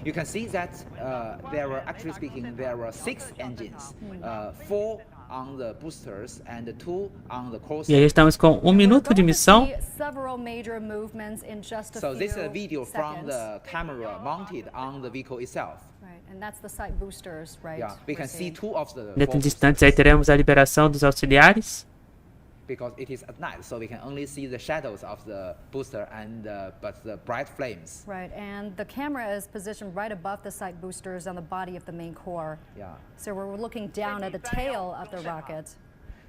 You can see that there were, actually speaking, there were 6 engines, 4 on the boosters and 2 on the course. E aí estamos com 1 minuto de missão. Several major movements in just a So few this is a video from seconds. the camera mounted on the vehicle itself. Right, and that's the site boosters, right? Yeah, we we're can see seeing. 2 of the Dentro four de instantes aí teremos a liberação dos auxiliares. because it is at night, so we can only see the shadows of the booster and but the bright flames. Right, and the camera is positioned right above the site boosters on the body of the main core. Yeah. So we're looking down at the tail of the rocket.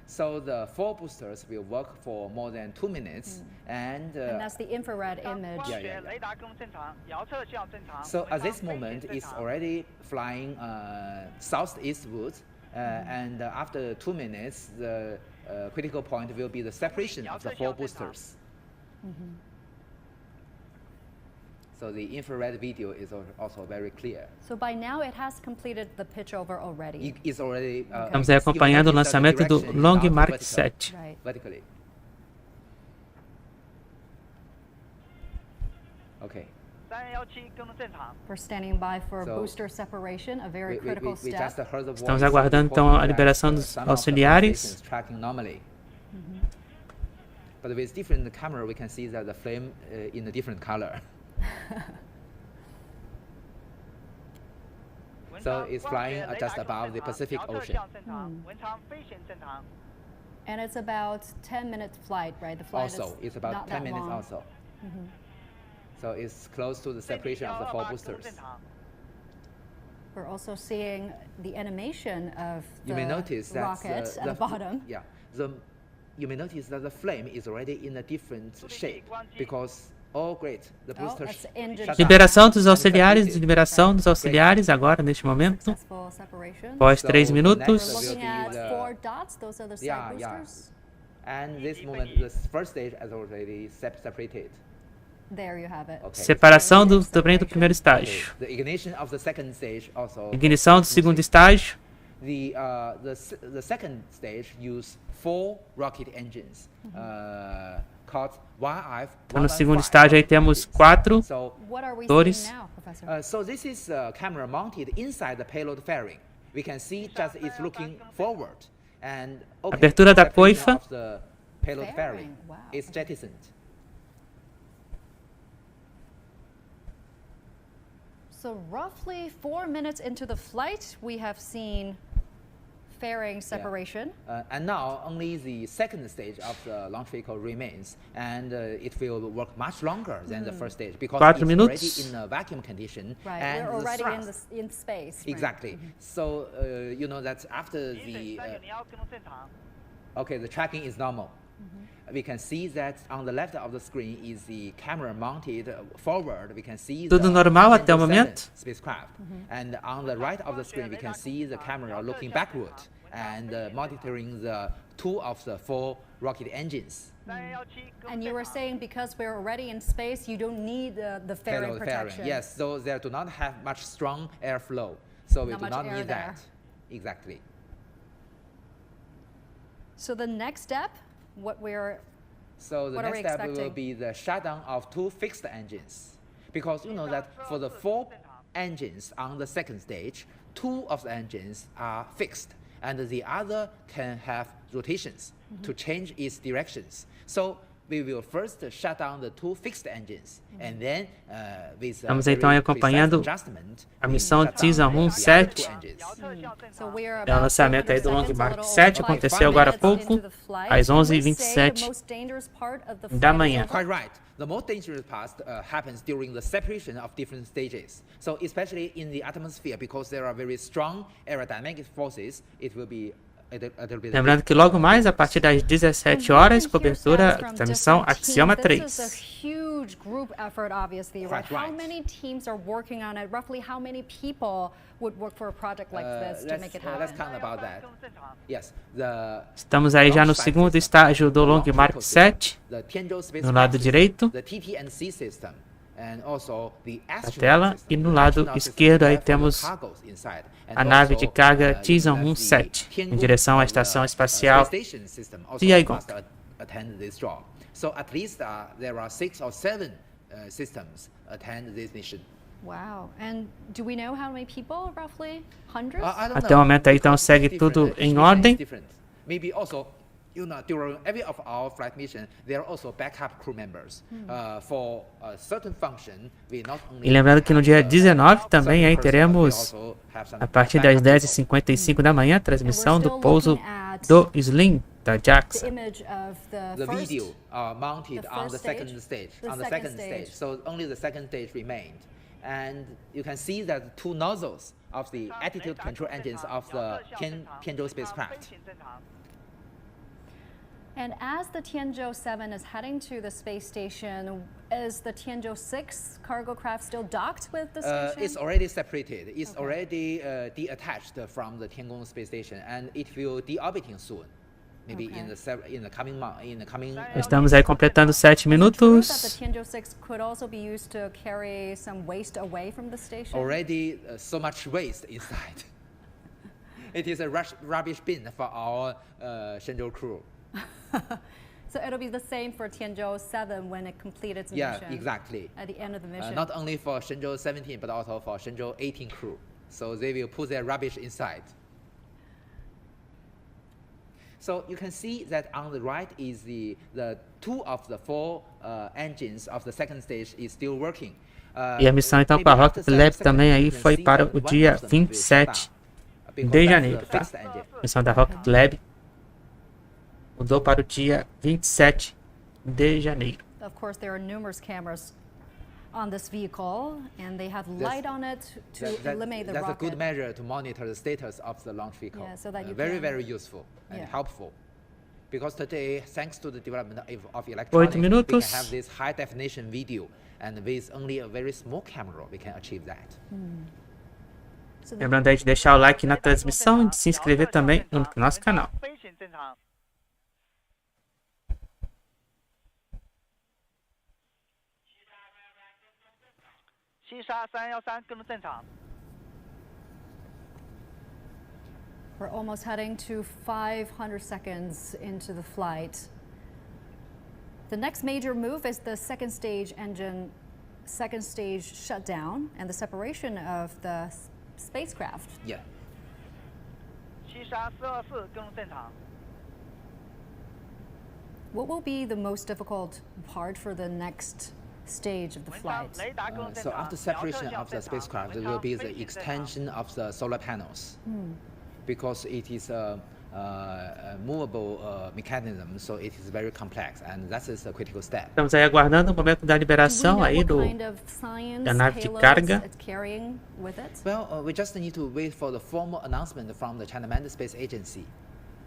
So the 4 boosters will work for more than 2 minutes, and And that's the infrared image. Yeah, yeah. 雷达更正常，遥测效正常。 so at this 回航飞 moment 行正 it's 常 already flying southeastward, and after 2 minutes the critical point will be the separation of the 4 boosters. So the infrared video is also very clear. So by now it has completed the pitch over already. It is already. Estamos aí acompanhando o lançamento do Long Mark 7. Right. Vertically. Okay. 317更正常。 We're standing by for So, booster separation, a very critical We just step. heard the Estamos voice aguardando, então, reporting a liberação that, dos some of the auxiliares. stations tracking normally. But with different camera, we can see that the flame in a different color. So it's flying just above the Pacific Ocean. 遥测效正常，文昌飞行正常。 And it's about 10-minute flight, right? The flight Also, is it's about not 10 that minutes long. also. So it's close to the separation of the 4 boosters. 正常。 We're also seeing the animation of the You may notice that rocket at the bottom. Yeah, you may notice that the flame is already in a different shape because great, the booster that's engine shut Liberação down dos and auxiliares, separated. liberação dos auxiliares agora, neste momento. Successful separation. Após 3 So, minutos. next We're will looking be at the- 4 dots. Those are the side Yeah. boosters. And this moment, the first stage is already separated. There you have it. Okay. Separação também do primeiro Okay. estágio. The ignition of the second stage also. Ignição do segundo estágio. The second stage use 4 rocket engines called YF. Então, no segundo estágio aí temos 4. So, What are we Motores. seeing now, Professor? so this is a camera mounted inside the payload fairing. We can see just it's looking forward and Abertura da separation coifa. of the payload fairing Fairing, wow, is okay. jettisoned. So roughly 4 minutes into the flight, we have seen fairing separation. And now only the second stage of the launch vehicle remains, and it will work much longer than the first stage because 4 it's minutos. already in a vacuum condition. Right, and we're already the in, thrust, in space. Right. Exactly. So you know that after 引水 the 3个你要跟踪正常。 okay, the tracking is normal. We can see that on the left of the screen is the camera mounted forward. We can see Tudo the normal até o TIANZHOU-7 momento. spacecraft. And on the right of the screen, we can see the camera looking backward and monitoring the 2 of the 4 rocket engines. 3117跟 And 踪 you 正 were 常。 saying because we're already in space, you don't need the fairing Payload protection. Yes, so they do not have much strong airflow. So we Not do much not air need there. that. Exactly. So the next step, what are So the we next step will expecting? be the shutdown of 2 fixed engines. Because you know that for the 4 engines on the second stage, 2 of the engines are fixed and the other can have rotations to change its directions. So we will first shut down the 2 fixed engines and then with Estamos very então aí precise acompanhando adjustment, a we missão shut down the TIANZHOU-7. other 2 engines. 遥测效正 So 常。 we are É o about lançamento aí 400 do Long seconds, March a little 7, over aconteceu 5 agora há minutes pouco, into the flight. às Can we say 11h27 the most dangerous part of the da flight is manhã. over? Quite right. The most dangerous part happens during the separation of different stages. So especially in the atmosphere, because there are very strong aerodynamic forces, it will be a little bit. Lembrando que logo mais, a partir das 17 horas, cobertura da missão Axioma This is a 3. huge group effort, obviously, right? Quite How right. many teams are working on it? Roughly how many people would work for a project like this to make it Let's happen? count about that. 跟踪正常。 Yes, the Estamos aí já no segundo estágio do Long March 7, the TIANZHOU spacecraft no lado system, direito the TTNC system, and also the da astronaut tela, system. e no lado Astronaut system esquerdo aí have the temos cargos inside. And a nave de also, carga you have the TIANZHOU-7, em direção à estação the espacial space station system also Tiangong. must attend this job. So at least there are 6 or 7 systems attend this mission. Wow. And do we know how many people, roughly? Hundreds? I don't Até o know, momento aí, então, because segue it's different, tudo each em mission ordem. is different. Maybe also, you know, during every of our flight mission, there are also backup crew members. For a certain function, we not only E lembrando que no dia have, 19 também aí certain personnel, we teremos, also have some a partir das backup people. 10h55 da manhã, a transmissão do still pouso looking at do Slim da The JAXA. image of the The first video mounted the on first the second stage? stage. The On the second second stage. stage. So only the second stage remained. And you can see that the 2 nozzles of the attitude control engines of the TIANZHOU spacecraft. 飞行正常。 And as the TIANZHOU-7 is heading to the space station, is the TIANZHOU-6 cargo craft still docked with the station? It's already separated. It's Okay. already detached from the Tiangong space station, and it will deorbiting soon. Maybe Okay. in the coming month, in the coming. Estamos aí completando 7 True that the minutos. TIANZHOU-6 could also be used to carry some waste away from the station? Already so much waste inside. It is a rubbish bin for our Shenzhou crew. So it'll be the same for TIANZHOU-7 when it completes its Yeah, mission. exactly. At the end of the mission. Not only for Shenzhou-17, but also for Shenzhou-18 crew. So they will put their rubbish inside. So you can see that on the right is the 2 of the 4 engines of the second stage is still working. E a missão então para a Rocket Lab também aí foi para o dia 27 de janeiro, tá? A missão da Rocket Lab mudou para o dia 27 de janeiro. Of course, there are numerous cameras on this vehicle, and they have light on it to eliminate the That's rocket. a good measure to monitor the status of the launch vehicle. Yeah, so that you very, can- very useful and Yeah. helpful. Because today, thanks to the development of 8 electronics, we can minutos. have this high definition video, and with only a very small camera, we can achieve that. So the- Lembrando aí de deixar o like na transmissão e de se inscrever também no nosso canal. 飞行正常。西沙313跟踪正常。 We're almost heading to 500 seconds into the flight. The next major move is the second stage shutdown and the separation of the spacecraft. Yeah. 西沙424跟踪正常。 What will be the most difficult part for the next stage of the 文昌 flight? 雷达跟踪正 So 常。 after 遥测 separation 效 of the 正常 spacecraft, 文 there will 昌 be 飞 the 行正常。 extension of the solar panels. because it is a movable mechanism, so it is very complex, and that is a critical step. Estamos aí aguardando o momento da Do we liberação know aí what do kind of science da nave de payloads carga. it's carrying with it? Well, we just need to wait for the formal announcement from the China Manned Space Agency.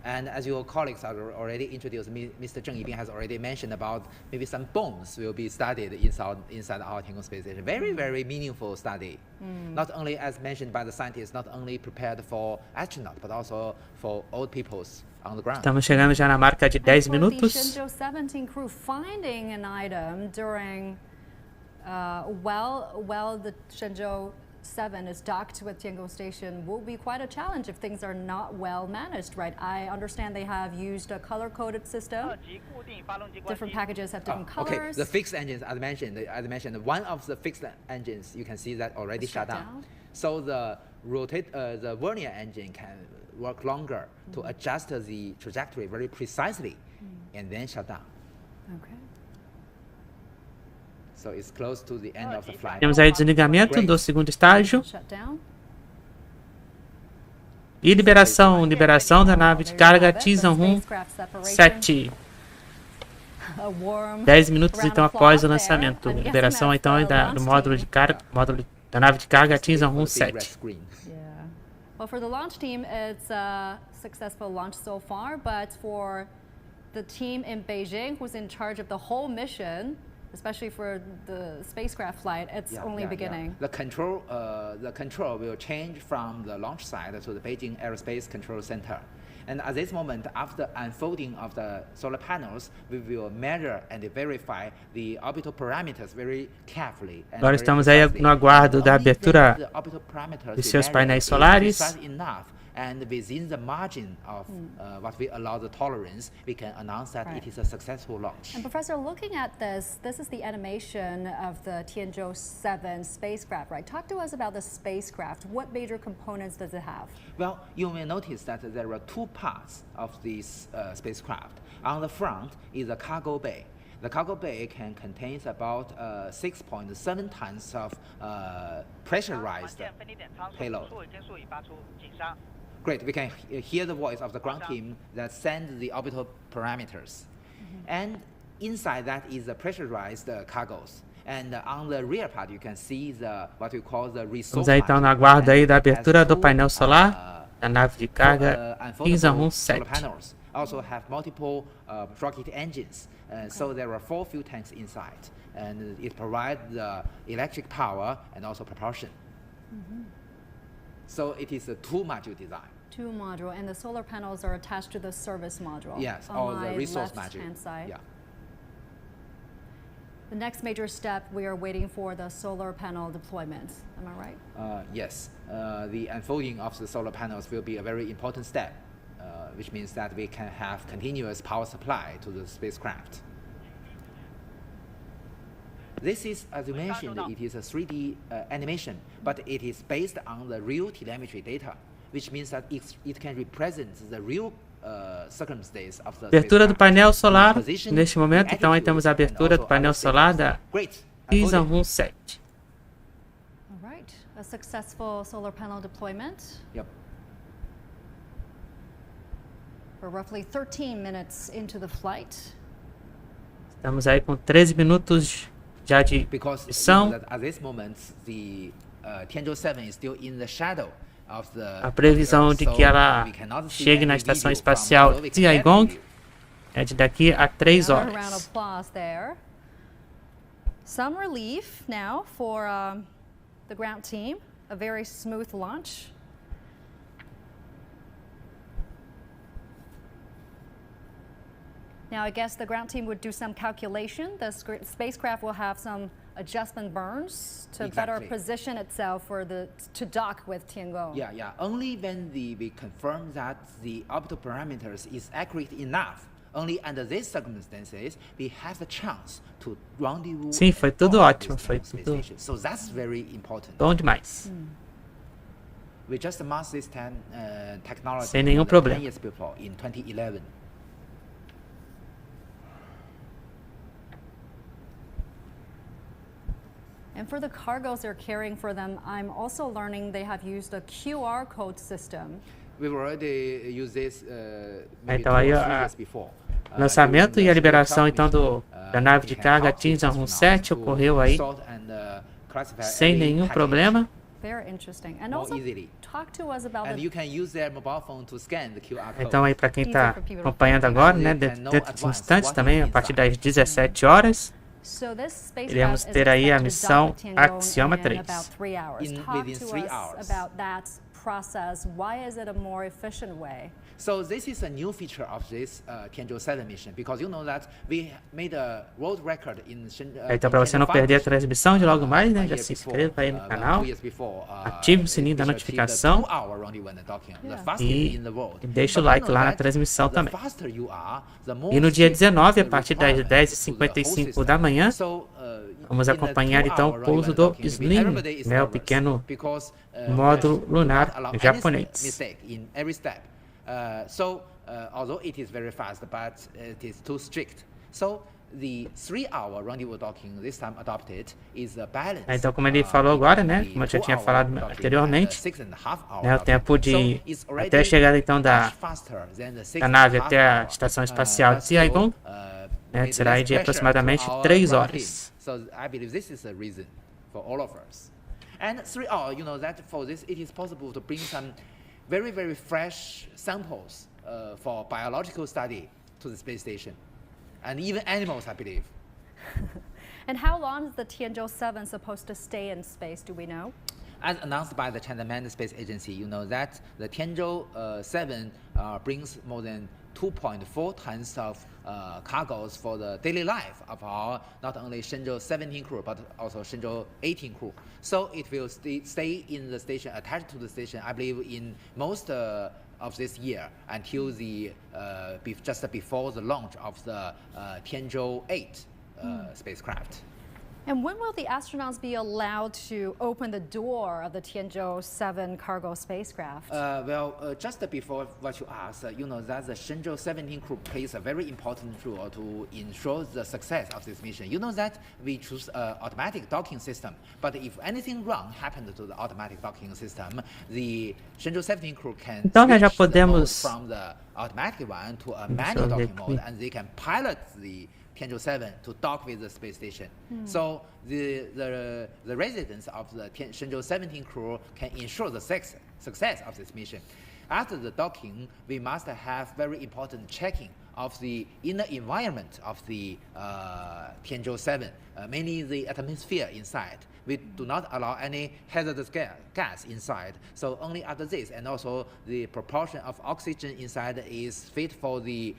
And as your colleagues are already introduced, Mr. Zheng Yibing has already mentioned about maybe some bombs will be studied inside our Tiangong Space Station. Very, very meaningful study. Not only, as mentioned by the scientists, not only prepared for astronauts, but also for old peoples on the ground. Estamos chegando já na marca de 10 For the minutos. Shenzhou-7 crew finding an item during, while the Shenzhou-7 is docked with Tiangong Station will be quite a challenge if things are not well managed, right? I understand they have used a color-coded system. 二级固定发动机关 Different 机。 packages have different Okay, colors. the fixed engines, as mentioned, one of the fixed engines, you can see that already It's shut shut down. down. So the vernier engine can work longer to adjust the trajectory very precisely, and then shut down. Okay. So it's close to the end of the flight. Temos aí desligamento do segundo estágio Shut down. e liberação da nave de carga TIANZHOU-7. A warm 10 minutos round então of após o applause there. lançamento. I'm guessing Liberação that's então the aí do launch módulo de team. carga, da nave de carga For the big red TIANZHOU-7. screen. Yeah. Well, for the launch team, it's a successful launch so far, but for the team in Beijing, who's in charge of the whole mission, especially for the spacecraft flight, it's only beginning. The control will change from the launch site to the Beijing Aerospace Control Center. And at this moment, after unfolding of the solar panels, we will measure and verify the orbital parameters very carefully. And Agora very estamos aí precisely. no aguardo da Only abertura then the orbital parameters dos we seus measure painéis is solares. precise enough, and within the margin of what we allow the tolerance, we can announce that Right. it is a successful launch. And Professor, looking at this is the animation of the TIANZHOU-7 spacecraft, right? Talk to us about the spacecraft. What major components does it have? Well, you may notice that there are two parts of this spacecraft. On the front is a cargo bay. The cargo bay can contain about 6.7 tons of 环 pressurized 线分离点仓促， payload. 数位间数已发出警杀。 Great, we can hear the voice of the ground team that send the orbital parameters. And inside that is the pressurized cargoes. And on the rear part, you can see what we call the resource. Estamos aí então no aguardo aí da abertura do painel solar da nave de carga solar TIANZHOU-7. panels also have multiple rocket engines. So there are 4 fuel tanks inside, and it provides the electric power and also propulsion. So it is a 2-module design. 2 module, and the solar panels are attached to the service module. Yes, on or my the resource left-hand module. side. Yeah. The next major step, we are waiting for the solar panel deployment. Am I right? Yes, the unfolding of the solar panels will be a very important step, which means that we can have continuous power supply to the spacecraft. This is, as you mentioned, it is a 3D animation, but it is based on the real telemetry data, which means that it can represent the real circumstance of the Abertura do spacecraft. painel solar The position, neste momento, the então aí attitude, temos a and abertura do also painel other solar statements. da Great. TIANZHOU-7. All right. A successful solar panel deployment. Yep. We're roughly 13 minutes into the flight. Estamos aí com 13 minutos já de Because missão. that at this moment the TIANZHOU-7 is still in the shadow of the A previsão de que ela we cannot see chegue any na estação video espacial from the Tiangong view. é de daqui a 3 Another round of horas. applause there. Some relief now for the ground team. A very smooth launch. Now, I guess the ground team would do some calculation. The spacecraft will have some adjustment burns to better Exactly. position itself for to dock with Tiangong. Yeah. Only when we confirm that the orbital parameters is accurate enough, only under these circumstances, we have the chance to rendezvous. Sim, foi and tudo dock ótimo, with foi the space tudo station. So that's very important. bom demais. We just mastered this technology Sem nenhum more than problema. 10 years before, in 2011. And for the cargoes they're carrying for them, I'm also learning they have used a QR code system. we've already used this maybe Então 2 aí or 3 a years before. lançamento During e a the liberação spacecraft então mission, da nave de we can carga help the TIANZHOU-7 astronauts ocorreu to aí sort and, classify sem every nenhum package problema. Very interesting. And more also, easily. talk to us about And the you can use their mobile phone to scan the QR code. Então aí para quem está acompanhando agora, né, dentro dos instantes também, a partir das 17 horas, So this spacecraft iremos is ter aí a expected to missão dock at Tianzhou Axioma in 3. about 3 hours. Talk Within to 3 us hours. about that process. Why is it a more efficient way? So this is a new feature of this TIANZHOU-7 mission, because you know that we made a world record in Então para você não perder a transmissão de logo mais, né, já se inscreva aí no canal, ative o sininho da notificação e deixa o like lá na transmissão também. E no dia 19, a partir das 10h55 da manhã, vamos acompanhar então o pouso do Slim, né, o pequeno módulo lunar japonês. Although it is very fast, but it is too strict. So the 3-hour rendezvous docking this time adopted is a balance. Então, como ele falou agora, né, como eu já tinha falado anteriormente, né, o tempo de até a chegada então da nave até a estação espacial TIANZHOU, né, será aí de aproximadamente 3 horas. So I believe this is a reason for all of us. And 3 hours, you know that for this it is possible to bring some very, very fresh samples for biological study to the space station, and even animals, I believe. And how long is the TIANZHOU-7 supposed to stay in space? Do we know? As announced by the China Manned Space Agency, you know that the TIANZHOU-7 brings more than 2.4 tons of cargoes for the daily life of our not only Shenzhou-17 crew but also Shenzhou-18 crew. So it will stay in the station, attached to the station, I believe, in most of this year until the just before the launch of the TIANZHOU-8 spacecraft. And when will the astronauts be allowed to open the door of the TIANZHOU-7 cargo spacecraft? Just before what you asked, you know that the Shenzhou-17 crew plays a very important role to ensure the success of this mission. You know that we choose an automatic docking system, but if anything wrong happened to the automatic docking system, the Shenzhou-17 crew can Então, nós já switch the mode podemos from the automatic one to a manual docking mode, and they can pilot the TIANZHOU-7 to dock with the space station. So the residents of the Shenzhou-17 crew can ensure the success of this mission. After the docking, we must have very important checking of the inner environment of the TIANZHOU-7, mainly the atmosphere inside. We do not allow any hazardous gas inside. So only after this, and also the proportion of oxygen inside is fit for the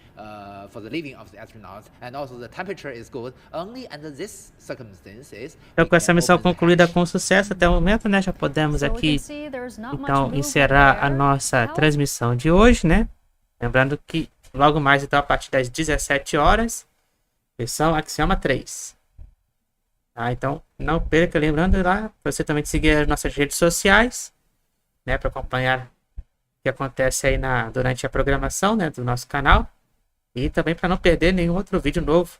living of the astronauts, and also the temperature is good. Only under these circumstances. Então, com essa missão concluída com sucesso até o momento, né, já podemos aqui então encerrar a nossa transmissão de hoje, né? Lembrando que logo mais então a partir das 17 horas, missão Axioma 3. Então, não perca, lembrando lá, você também seguir as nossas redes sociais, né, para acompanhar o que acontece aí durante a programação, né, do nosso canal, e também para não perder nenhum outro vídeo novo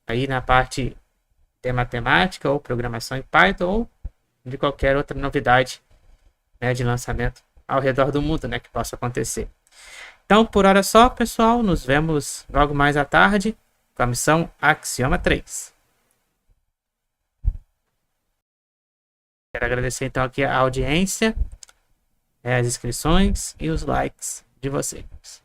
aí na parte de matemática ou programação em Python ou de qualquer outra novidade, né, de lançamento ao redor do mundo, né, que possa acontecer. Então, por hora só, pessoal, nos vemos logo mais à tarde com a missão Axioma 3. Quero agradecer então aqui a audiência, as inscrições e os likes de vocês.